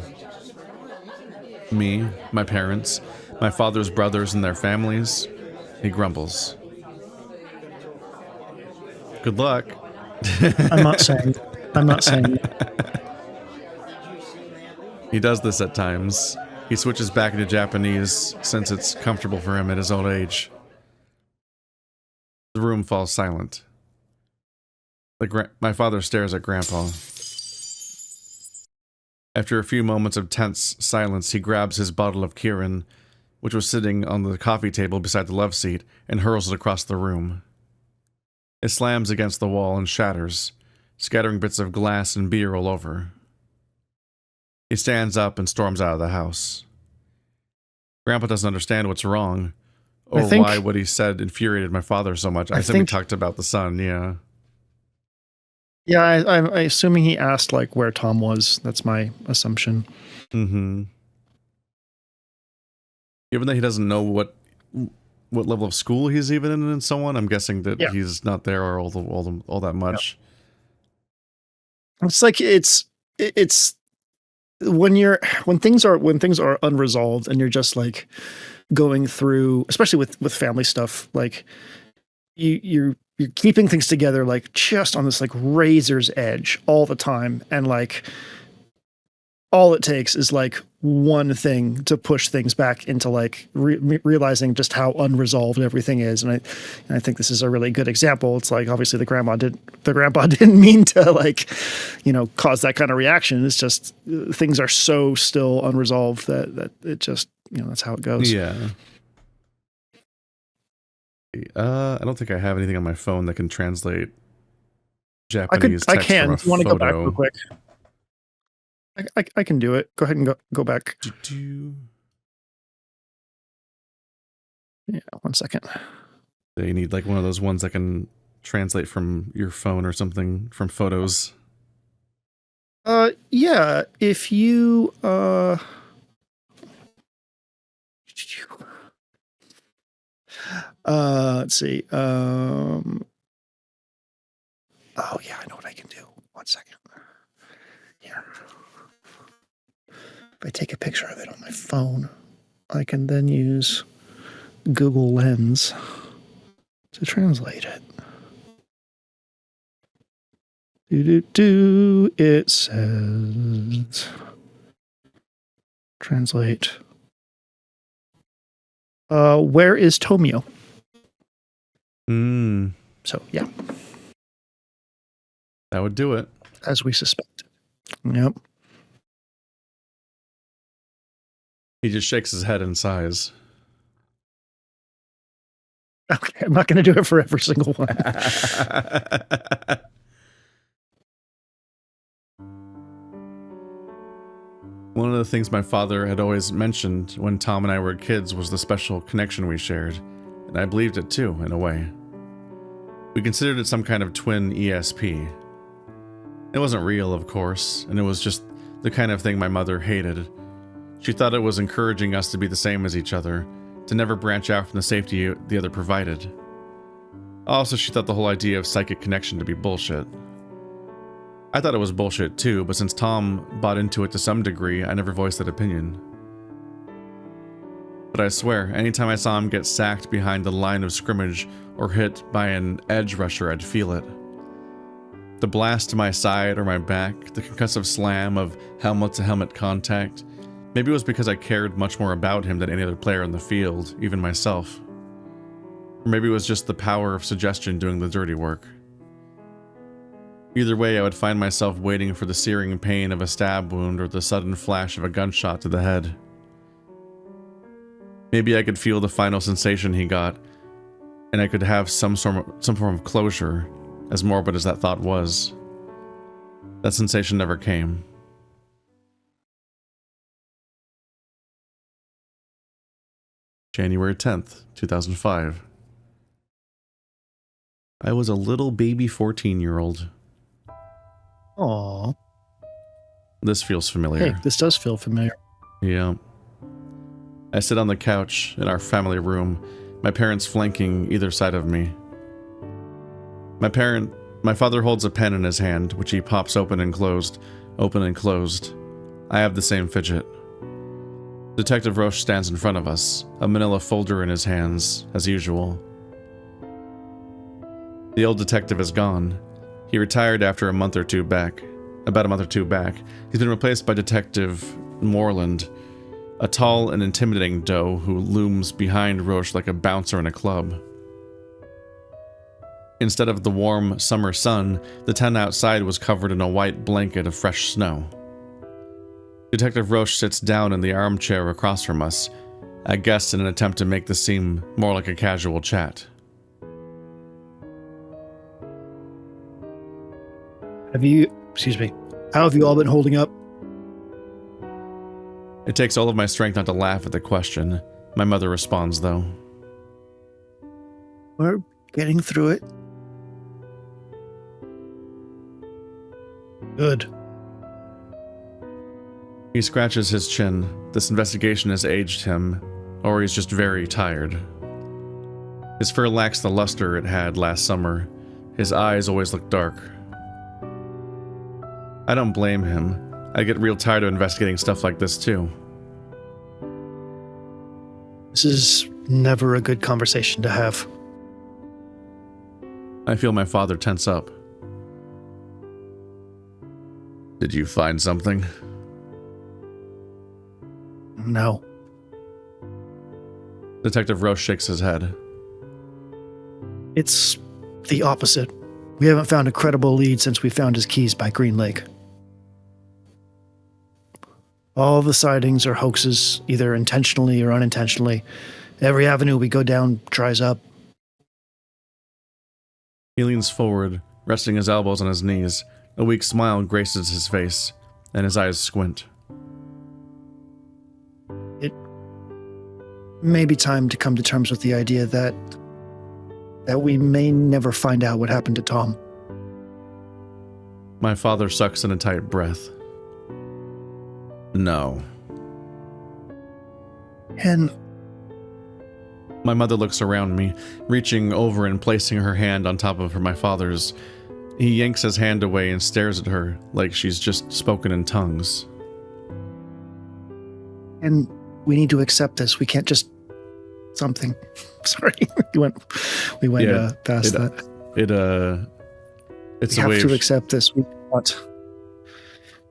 Me, my parents, my father's brothers and their families. He grumbles. Good luck. I'm not saying. He does this at times. He switches back into Japanese since it's comfortable for him at his old age. The room falls silent. My father stares at Grandpa. After a few moments of tense silence, he grabs his bottle of Kirin, which was sitting on the coffee table beside the love seat, and hurls it across the room. It slams against the wall and shatters, scattering bits of glass and beer all over. He stands up and storms out of the house. Grandpa doesn't understand what's wrong, or why what he said infuriated my father so much. I think we talked about the son, yeah. Yeah, I'm assuming he asked, like, where Tom was. That's my assumption. Mm-hmm. Given that he doesn't know what level of school he's even in and so on, I'm guessing that he's not there or all that much. Yeah. It's like it's when things are unresolved and you're just like going through, especially with family stuff, like you're keeping things together like just on this like razor's edge all the time, and like all it takes is like one thing to push things back into like realizing just how unresolved everything is. And I think this is a really good example. It's like, obviously the grandpa didn't mean to like, cause that kind of reaction. It's just things are so still unresolved that it just, that's how it goes. Yeah. I don't think I have anything on my phone that can translate Japanese text from a photo. You want to go back real quick? I can do it. Go ahead and go back. Yeah, 1 second. You need like one of those ones that can translate from your phone or something from photos. Yeah, if you let's see. Oh yeah, I know what I can do. 1 second. Here. If I take a picture of it on my phone, I can then use Google Lens to translate it. It says translate. Where is Tomio? So yeah, that would do it, as we suspected. Yep. He just shakes his head and sighs. Okay, I'm not going to do it for every single one. One of the things my father had always mentioned when Tom and I were kids was the special connection we shared, and I believed it too, in a way. We considered it some kind of twin ESP. It wasn't real, of course, and it was just the kind of thing my mother hated. She thought it was encouraging us to be the same as each other, to never branch out from the safety the other provided. Also, she thought the whole idea of psychic connection to be bullshit. I thought it was bullshit too, but since Tom bought into it to some degree, I never voiced that opinion. But I swear, anytime I saw him get sacked behind the line of scrimmage or hit by an edge rusher, I'd feel it. The blast to my side or my back, the concussive slam of helmet-to-helmet contact. Maybe it was because I cared much more about him than any other player in the field, even myself. Or maybe it was just the power of suggestion doing the dirty work. Either way, I would find myself waiting for the searing pain of a stab wound or the sudden flash of a gunshot to the head. Maybe I could feel the final sensation he got, and I could have some form of closure, as morbid as that thought was. That sensation never came. January 10th, 2005. I was a little baby 14-year-old. Aww. This feels familiar. Hey, this does feel familiar. Yeah. I sit on the couch in our family room, my parents flanking either side of me. My father holds a pen in his hand, which he pops open and closed. I have the same fidget. Detective Roche stands in front of us, a manila folder in his hands, as usual. The old detective is gone. He retired after about a month or two back. He's been replaced by Detective Moreland, a tall and intimidating doe who looms behind Roche like a bouncer in a club. Instead of the warm summer sun, the tent outside was covered in a white blanket of fresh snow. Detective Roche sits down in the armchair across from us, I guess in an attempt to make this seem more like a casual chat. How have you all been holding up? It takes all of my strength not to laugh at the question. My mother responds, though. We're getting through it. Good. He scratches his chin. This investigation has aged him, or he's just very tired. His fur lacks the luster it had last summer. His eyes always look dark. I don't blame him. I get real tired of investigating stuff like this too. This is never a good conversation to have. I feel my father tense up. Did you find something? No. Detective Roche shakes his head. It's the opposite. We haven't found a credible lead since we found his keys by Green Lake. All the sightings are hoaxes, either intentionally or unintentionally. Every avenue we go down dries up. He leans forward, resting his elbows on his knees. A weak smile graces his face, and his eyes squint. It may be time to come to terms with the idea that we may never find out what happened to Tom. My father sucks in a tight breath. No. And my mother looks around me, reaching over and placing her hand on top of my father's. He yanks his hand away and stares at her like she's just spoken in tongues. And we need to accept this. We can't just something. Sorry, we went past that. It's we a way have to accept this. We want.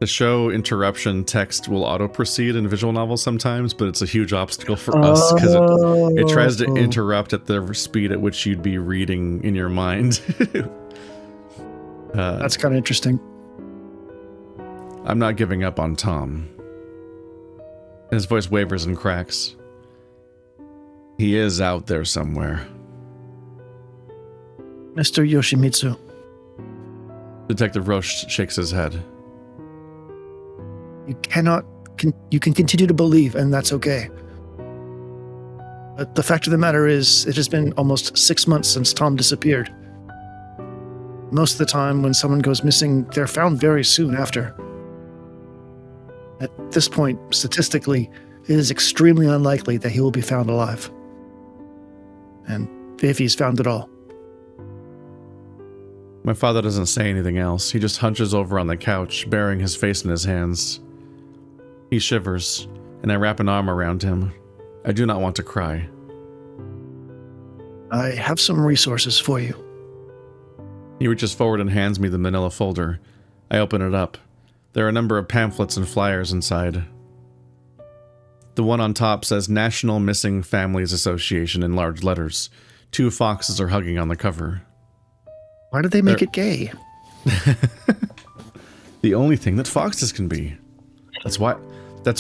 The show interruption text will auto-proceed in visual novels sometimes, but it's a huge obstacle for us because it tries to interrupt at the speed at which you'd be reading in your mind. That's kind of interesting. I'm not giving up on Tom. His voice wavers and cracks. He is out there somewhere. Mr. Yoshimitsu. Detective Roche shakes his head. You can continue to believe, and that's okay. But the fact of the matter is, it has been almost 6 months since Tom disappeared. Most of the time, when someone goes missing, they're found very soon after. At this point, statistically, it is extremely unlikely that he will be found alive. And if he's found at all. My father doesn't say anything else. He just hunches over on the couch, burying his face in his hands. He shivers, and I wrap an arm around him. I do not want to cry. I have some resources for you. He reaches forward and hands me the manila folder. I open it up. There are a number of pamphlets and flyers inside. The one on top says National Missing Families Association in large letters. 2 foxes are hugging on the cover. Why did they make it gay? The only thing that foxes can be. That's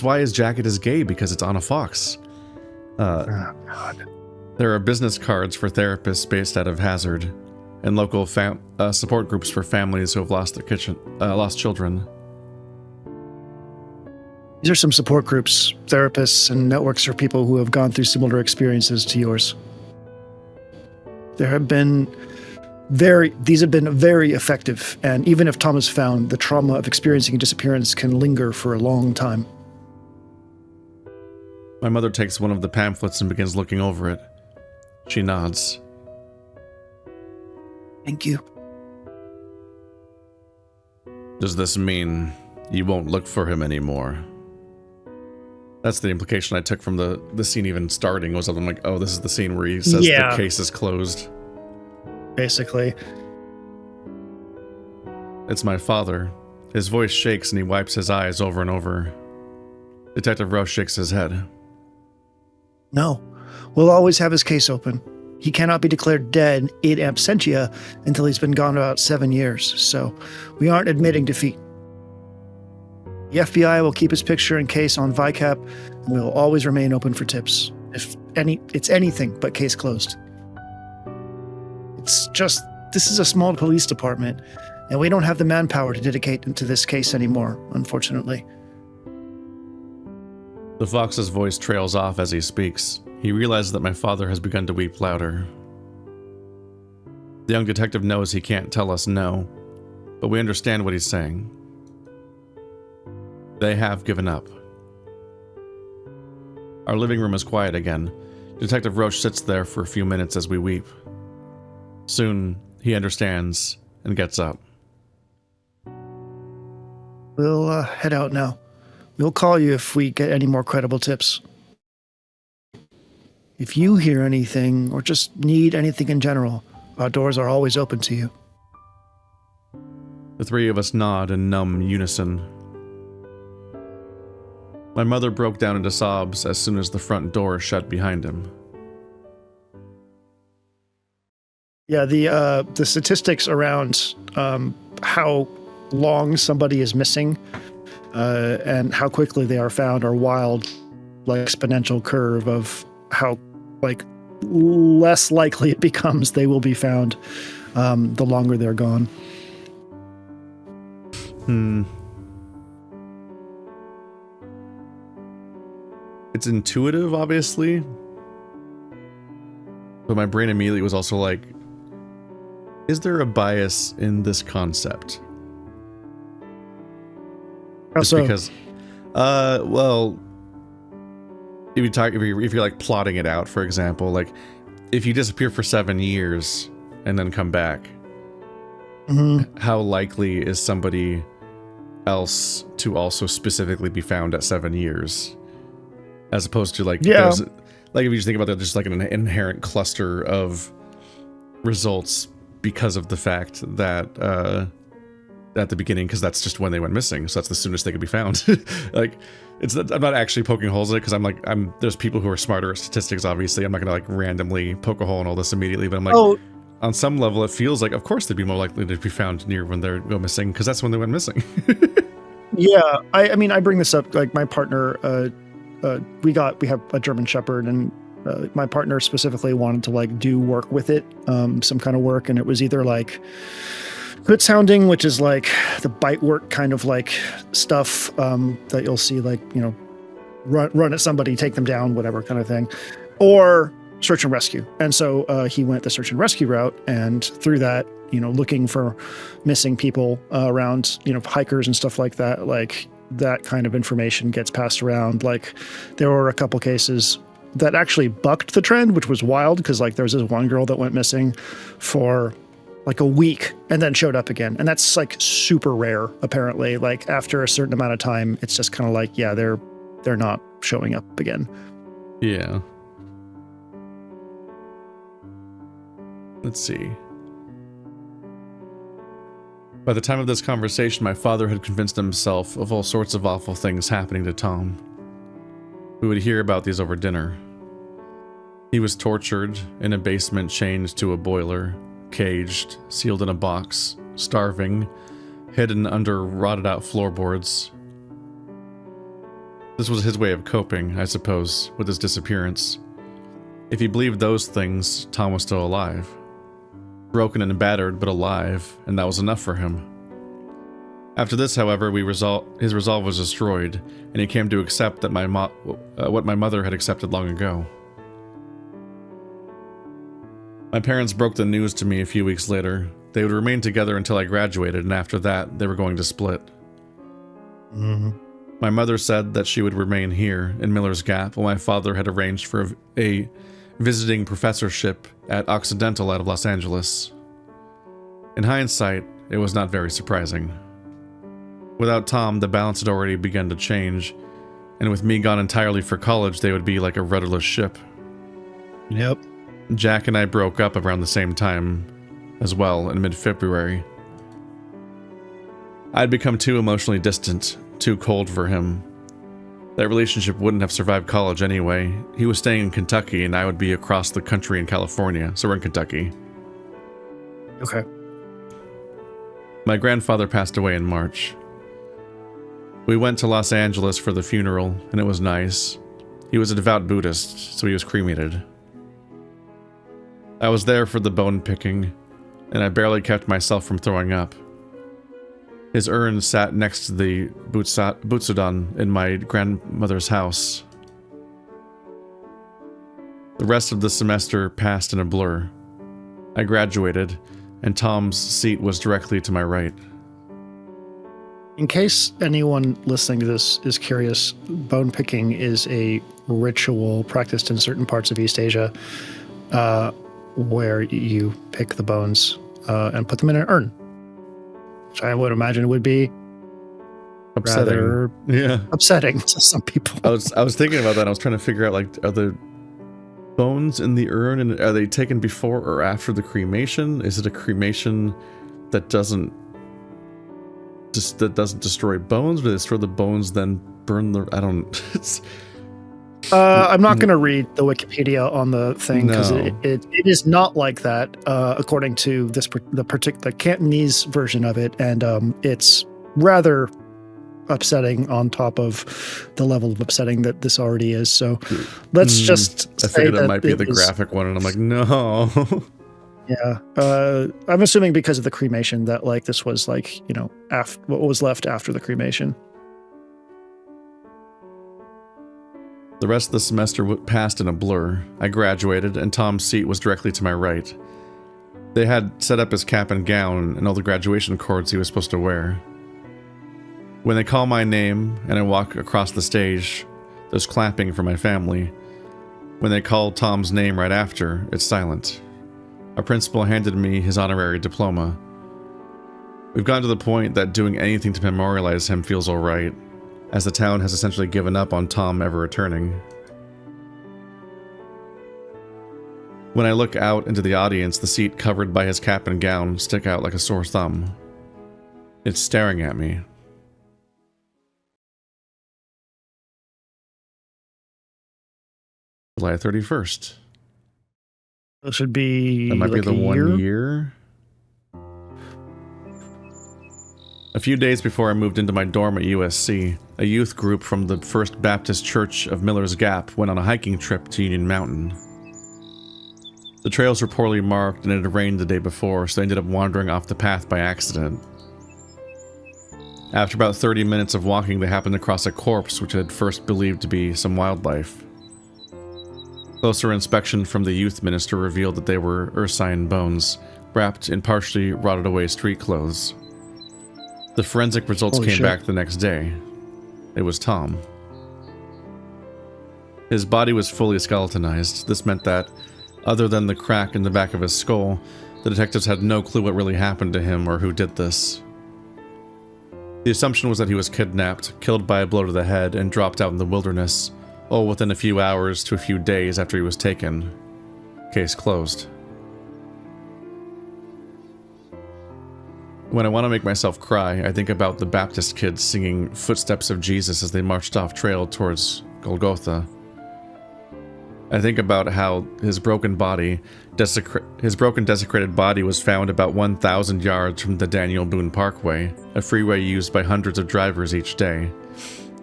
why his jacket is gay, because it's on a fox. Oh, God. There are business cards for therapists based out of Hazard, and local support groups for families who have lost lost children. These are some support groups, therapists, and networks for people who have gone through similar experiences to yours. These have been very effective, and even if Tom is found, the trauma of experiencing a disappearance can linger for a long time. My mother takes one of the pamphlets and begins looking over it. She nods. Thank you. Does this mean you won't look for him anymore? That's the implication I took from the scene even starting, was I'm like, oh, this is the scene where he says the case is closed. Basically. It's my father. His voice shakes and he wipes his eyes over and over. Detective Roche shakes his head. No. We'll always have his case open. He cannot be declared dead in absentia until he's been gone about 7 years, so we aren't admitting defeat. The FBI will keep his picture and case on VICAP, and we will always remain open for tips. It's anything but case closed. It's just, this is a small police department, and we don't have the manpower to dedicate into this case anymore, unfortunately. The fox's voice trails off as he speaks. He realizes that my father has begun to weep louder. The young detective knows he can't tell us no, but we understand what he's saying. They have given up. Our living room is quiet again. Detective Roche sits there for a few minutes as we weep. Soon, he understands and gets up. We'll head out now. We'll call you if we get any more credible tips. If you hear anything or just need anything in general, our doors are always open to you. The 3 of us nod in numb unison. My mother broke down into sobs as soon as the front door shut behind him. Yeah, the statistics around how long somebody is missing and how quickly they are found are wild, like exponential curve of how less likely it becomes they will be found the longer they're gone. It's intuitive, obviously, but my brain immediately was also like, is there a bias in this concept? Just because, well, if you're like plotting it out, for example, like if you disappear for 7 years and then come back, how likely is somebody else to also specifically be found at 7 years? As opposed to like, if you just think about that, there's like an inherent cluster of results because of the fact that at the beginning, because that's just when they went missing, so that's the soonest they could be found. Like, I'm not actually poking holes in it, because there's people who are smarter at statistics, obviously. I'm not gonna like randomly poke a hole in all this immediately, but I'm like, on some level, it feels like, of course, they'd be more likely to be found near when they go missing, because that's when they went missing. Yeah, I mean, I bring this up, like my partner, we have a German Shepherd, and my partner specifically wanted to like do work with it, some kind of work, and it was either like good sounding, which is like the bite work kind of like stuff that you'll see, like, you know, run at somebody, take them down, whatever kind of thing, or search and rescue. And so he went the search and rescue route, and through that, you know, looking for missing people around, you know, hikers and stuff like that, like that kind of information gets passed around. Like there were a couple cases that actually bucked the trend, which was wild, because like there was this one girl that went missing for like a week and then showed up again, and that's like super rare apparently. Like after a certain amount of time, it's just kind of like, yeah, they're not showing up again. Yeah. Let's see. By the time of this conversation, my father had convinced himself of all sorts of awful things happening to Tom. We would hear about these over dinner. He was tortured, in a basement chained to a boiler, caged, sealed in a box, starving, hidden under rotted out floorboards. This was his way of coping, I suppose, with his disappearance. If he believed those things, Tom was still alive. Broken and battered, but alive, and that was enough for him. After this, however, his resolve was destroyed, and he came to accept that what my mother had accepted long ago. My parents broke the news to me a few weeks later. They would remain together until I graduated, and after that, they were going to split. Mm-hmm. My mother said that she would remain here in Miller's Gap, while my father had arranged for a visiting professorship at Occidental out of Los Angeles. In hindsight, it was not very surprising. Without Tom, the balance had already begun to change, and with me gone entirely for college, they would be like a rudderless ship. Yep. Jack and I broke up around the same time as well, in mid-February. I'd become too emotionally distant, too cold for him. That relationship wouldn't have survived college anyway. He was staying in Kentucky, and I would be across the country in California, so we're in Kentucky. Okay. My grandfather passed away in March. We went to Los Angeles for the funeral, and it was nice. He was a devout Buddhist, so he was cremated. I was there for the bone picking, and I barely kept myself from throwing up. His urn sat next to the Butsudan in my grandmother's house. The rest of the semester passed in a blur. I graduated, and Tom's seat was directly to my right. In case anyone listening to this is curious, bone picking is a ritual practiced in certain parts of East Asia where you pick the bones and put them in an urn, which I would imagine would be rather upsetting to some people. I was thinking about that. I was trying to figure out, like, are the bones in the urn, and are they taken before or after the cremation? Is it a cremation that doesn't destroy bones, or they destroy the bones then burn the? I don't. I'm not going to read the Wikipedia on the thing because it is not like that, according to the Cantonese version of it, and it's rather upsetting on top of the level of upsetting that this already is. So let's just I figured it might be the graphic one, and I'm like, no. Yeah, I'm assuming because of the cremation that, like, this was, like, you know, what was left after the cremation. The rest of the semester passed in a blur. I graduated, and Tom's seat was directly to my right. They had set up his cap and gown and all the graduation cords he was supposed to wear. When they call my name and I walk across the stage, there's clapping for my family. When they call Tom's name right after, it's silent. Our principal handed me his honorary diploma. We've gotten to the point that doing anything to memorialize him feels alright, as the town has essentially given up on Tom ever returning. When I look out into the audience, the seat covered by his cap and gown stick out like a sore thumb. It's staring at me. July 31st. It should be That might like be the 1 year. A few days before I moved into my dorm at USC, a youth group from the First Baptist Church of Miller's Gap went on a hiking trip to Union Mountain. The trails were poorly marked and it had rained the day before, so they ended up wandering off the path by accident. After about 30 minutes of walking, they happened across a corpse which had first believed to be some wildlife. Closer inspection from the youth minister revealed that they were ursine bones, wrapped in partially rotted away street clothes. The forensic results came back the next day. It was Tom. His body was fully skeletonized. This meant that, other than the crack in the back of his skull, the detectives had no clue what really happened to him or who did this. The assumption was that he was kidnapped, killed by a blow to the head, and dropped out in the wilderness, all within a few hours to a few days after he was taken. Case closed. When I want to make myself cry, I think about the Baptist kids singing Footsteps of Jesus as they marched off trail towards Golgotha. I think about how his broken desecrated body was found about 1,000 yards from the Daniel Boone Parkway, a freeway used by hundreds of drivers each day.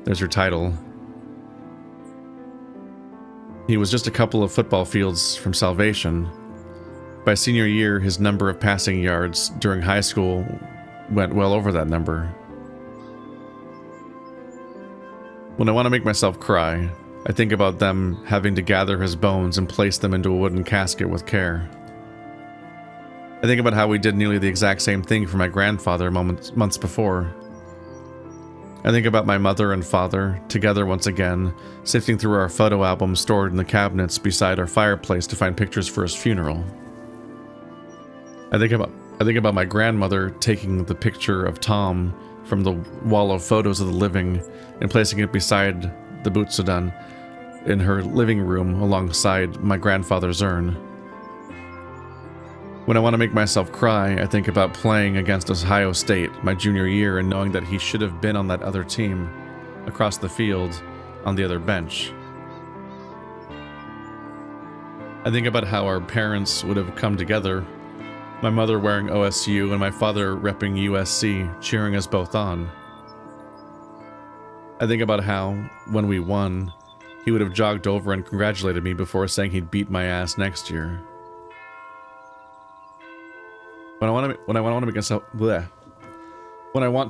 There's your title. He was just a couple of football fields from salvation. By senior year, his number of passing yards during high school went well over that number. When I want to make myself cry, I think about them having to gather his bones and place them into a wooden casket with care. I think about how we did nearly the exact same thing for my grandfather months before. I think about my mother and father, together once again, sifting through our photo albums stored in the cabinets beside our fireplace to find pictures for his funeral. I think about my grandmother taking the picture of Tom from the wall of photos of the living and placing it beside the Butsudan in her living room alongside my grandfather's urn. When I want to make myself cry, I think about playing against Ohio State my junior year and knowing that he should have been on that other team across the field on the other bench. I think about how our parents would have come together, my mother wearing OSU and my father repping USC, cheering us both on. I think about how, when we won, he would have jogged over and congratulated me before saying he'd beat my ass next year. When I want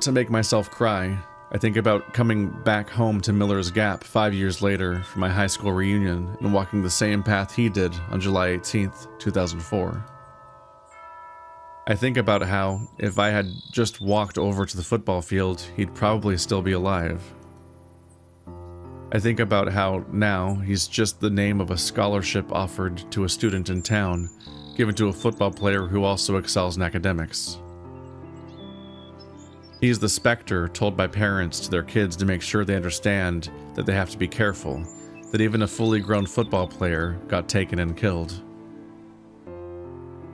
to make myself cry, I think about coming back home to Miller's Gap 5 years later for my high school reunion and walking the same path he did on July 18th, 2004. I think about how, if I had just walked over to the football field, he'd probably still be alive. I think about how now he's just the name of a scholarship offered to a student in town, given to a football player who also excels in academics. He's the specter told by parents to their kids to make sure they understand that they have to be careful, that even a fully grown football player got taken and killed.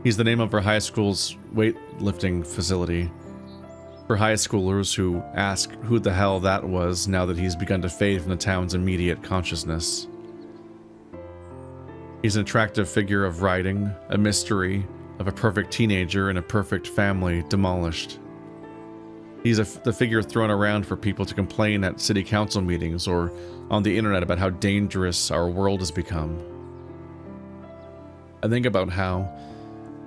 He's the name of our high school's weightlifting facility, for high schoolers who ask who the hell that was now that he's begun to fade from the town's immediate consciousness. He's an attractive figure of writing, a mystery of a perfect teenager and a perfect family demolished. He's the figure thrown around for people to complain at city council meetings or on the internet about how dangerous our world has become. I think about how,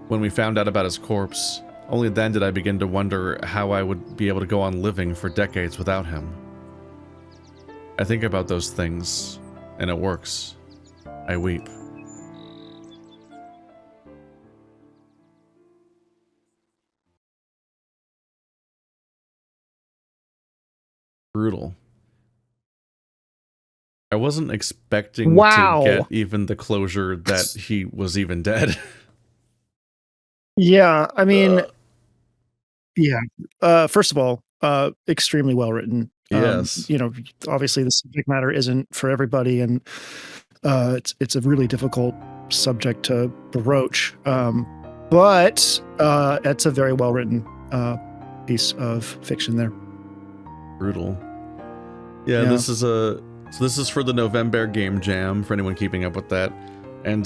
when we found out about his corpse, only then did I begin to wonder how I would be able to go on living for decades without him. I think about those things, and it works. I weep. Brutal. I wasn't expecting to get even the closure that he was even dead. Yeah, I mean, first of all, extremely well written. Yes. Obviously the subject matter isn't for everybody, and it's a really difficult subject to broach. But it's a very well written piece of fiction there. Brutal. Yeah. This is for the Novembear Game Jam, for anyone keeping up with that. And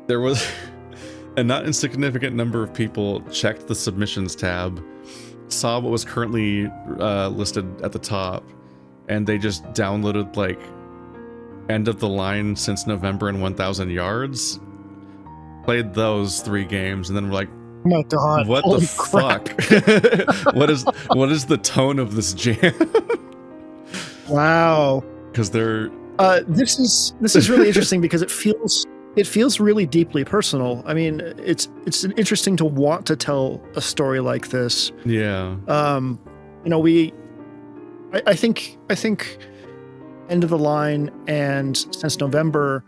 there was a not insignificant number of people checked the submissions tab, saw what was currently listed at the top, and they just downloaded like end of the line since November and 1,000 yards, played those 3 games, and then were like, oh my God, what the fuck? what is the tone of this jam? Wow. Because they're this is really interesting because it feels really deeply personal. I mean, it's interesting to want to tell a story like this. Yeah. I think End of the Line and Since November,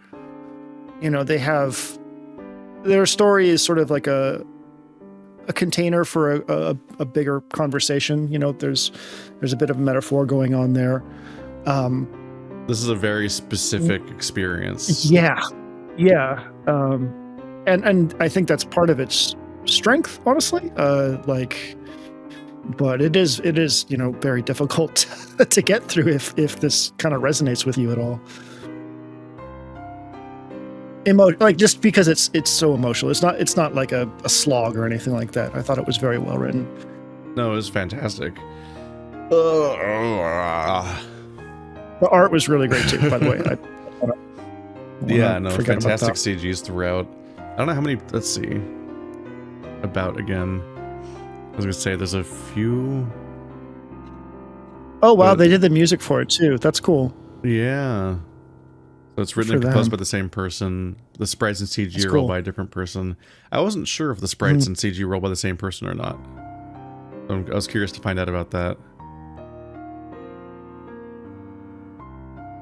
their story is sort of like a container for a bigger conversation. There's a bit of a metaphor going on there. This is a very specific experience. Yeah. And I think that's part of its strength, honestly. But it is very difficult to get through if this kind of resonates with you at all. Just because it's so emotional. It's not like a slog or anything like that. I thought it was very well written. No, it was fantastic. The art was really great too, by the way. Fantastic CGs throughout. I don't know how many. Let's see. About again. I was gonna say there's a few. Oh wow, they did the music for it too. That's cool. Yeah. So it's written and composed by the same person. The sprites and CG are rolled by a different person. I wasn't sure if the sprites and CG rolled by the same person or not. So I was curious to find out about that.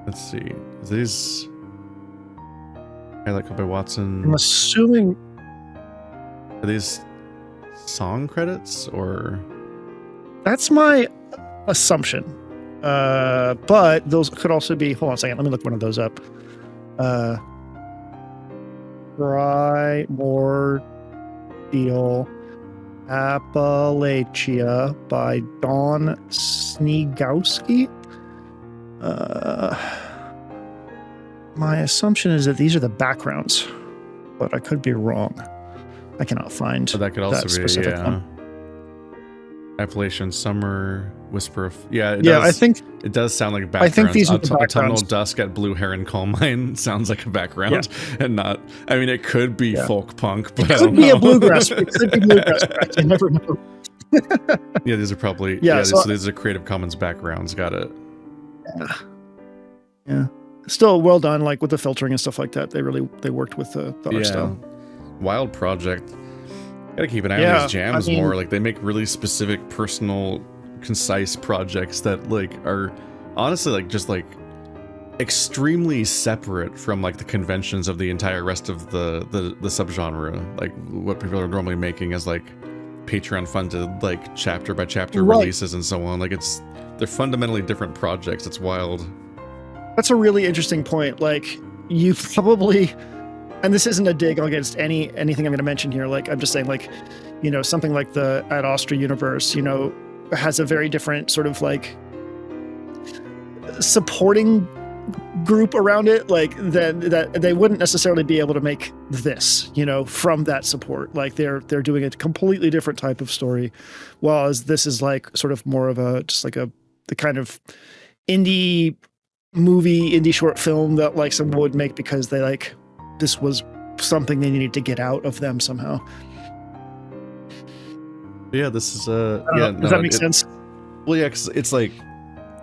Let's see. Is these Highlight by Watson? I'm assuming. Are these song credits or? That's my assumption. But those could also be. Hold on a second. Let me look one of those up. Primordial Appalachia by Don Snigowski. My assumption is that these are the backgrounds, but I could be wrong. I cannot find. So that could also be one. Appalachian Summer, Whisper of... Yeah, I think... It does sound like a background. I think these are the backgrounds. Autumnal Dusk at Blue Heron Coal Mine sounds like a background, and not... I mean, it could be folk punk, but it could be a bluegrass. It could be bluegrass. You never know. Yeah, these are probably... so these are Creative Commons backgrounds. Got it. Yeah. Still well done, like with the filtering and stuff like that. They worked with the art style. Wild project. Gotta keep an eye on these jams more. Like, they make really specific, personal, concise projects that like are honestly like just like extremely separate from like the conventions of the entire rest of the subgenre. Like what people are normally making as like Patreon funded like chapter by chapter releases and so on. Like they're fundamentally different projects. It's wild. That's a really interesting point. Like you probably. And this isn't a dig against anything I'm going to mention here. Like, I'm just saying, like, something like the Ad Astra universe, has a very different sort of like supporting group around it. Like that they wouldn't necessarily be able to make this, from that support. Like they're doing a completely different type of story, whereas this is like sort of more of the kind of indie movie, indie short film that like someone would make because they like. This was something they needed to get out of them somehow. Yeah, this is does that make sense? Well, yeah, because it's like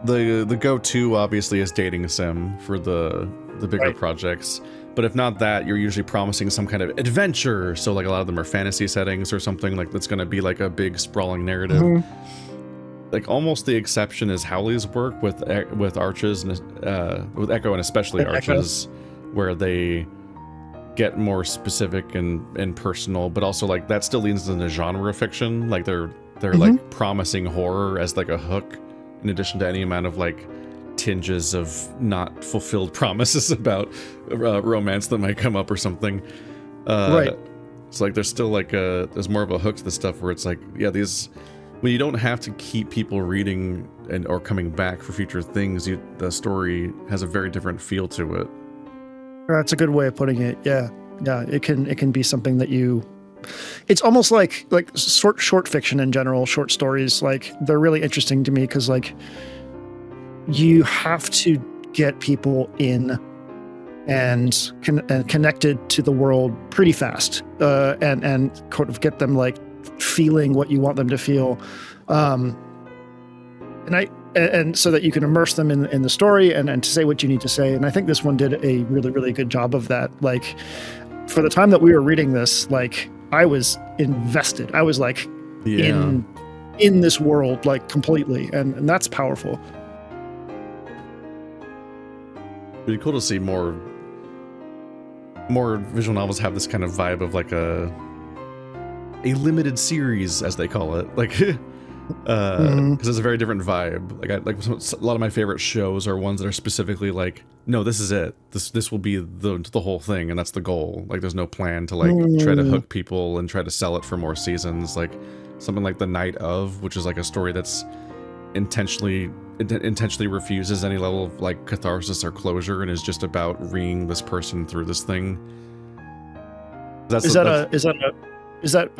the go-to obviously is dating sim for the bigger projects. But if not that, you're usually promising some kind of adventure. So like a lot of them are fantasy settings or something like that's going to be like a big sprawling narrative. Mm-hmm. Like almost the exception is Howley's work with Arches and with Echo and especially Arches, where they get more specific and personal, but also like that still leans into the genre of fiction. Like they're like promising horror as like a hook, in addition to any amount of like tinges of not fulfilled promises about romance that might come up or something. It's like there's still like there's more of a hook to the stuff where it's like these when you don't have to keep people reading or coming back for future things, the story has a very different feel to it. That's a good way of putting it. Yeah. It can be something that it's almost like short fiction in general, short stories. Like they're really interesting to me because like you have to get people in and connected to the world pretty fast, and kind of get them like feeling what you want them to feel, and so that you can immerse them in the story and to say what you need to say. And I think this one did a really, really good job of that. Like for the time that we were reading this, like I was invested. I was like in this world, like completely. And that's powerful. It'd be cool to see more visual novels have this kind of vibe of like a limited series, as they call it. Like Because it's a very different vibe. A lot of my favorite shows are ones that are specifically like, no, this is it. This will be the whole thing, and that's the goal. Like, there's no plan to like try to hook people and try to sell it for more seasons. Like something like The Night of, which is like a story that's intentionally refuses any level of like catharsis or closure, and is just about reeing this person through this thing. Is that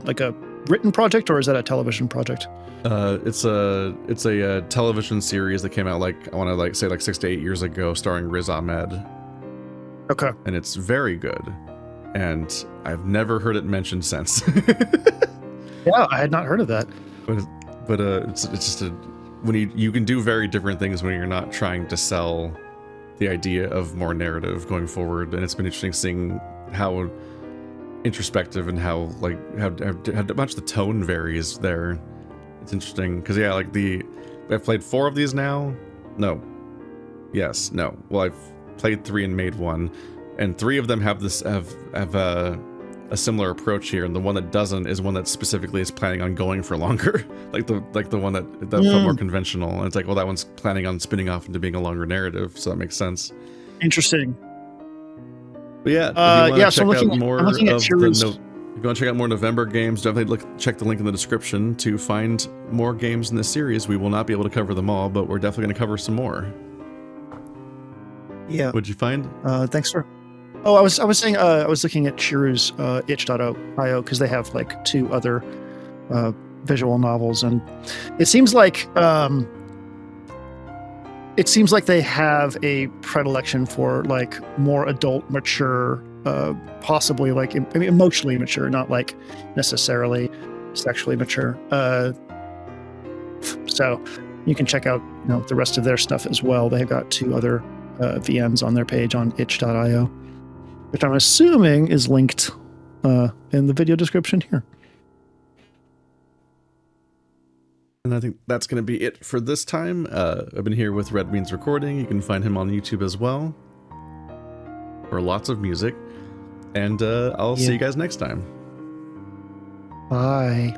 like a written project, or is that a television project? It's a television series that came out I want to say 6 to 8 years ago, starring Riz Ahmed. Okay. And it's very good, and I've never heard it mentioned since. Yeah, I had not heard of that. But it's just when you can do very different things when you're not trying to sell the idea of more narrative going forward, and it's been interesting seeing how introspective and how much the tone varies there. It's interesting because I've played 4 of these now. Well, I've played 3 and made 1, and 3 of them have a similar approach here, and the one that doesn't is one that specifically is planning on going for longer. like the one that felt more conventional. And it's like, well, that one's planning on spinning off into being a longer narrative, so that makes sense. Interesting. But yeah, if you want to check out more if you want to check out more November games, definitely check the link in the description to find more games in this series. We will not be able to cover them all, but we're definitely going to cover some more. Yeah. What'd you find? Thanks for. Oh, I was saying I was looking at Chiru's itch.io because they have like 2 other visual novels, and it seems like they have a predilection for like more adult, mature, possibly like emotionally mature, not like necessarily sexually mature. So you can check out the rest of their stuff as well. They've got 2 other VNs on their page on itch.io, which I'm assuming is linked in the video description here. And I think that's going to be it for this time. I've been here with Red Beans Recording. You can find him on YouTube as well for lots of music. And I'll see you guys next time. Bye.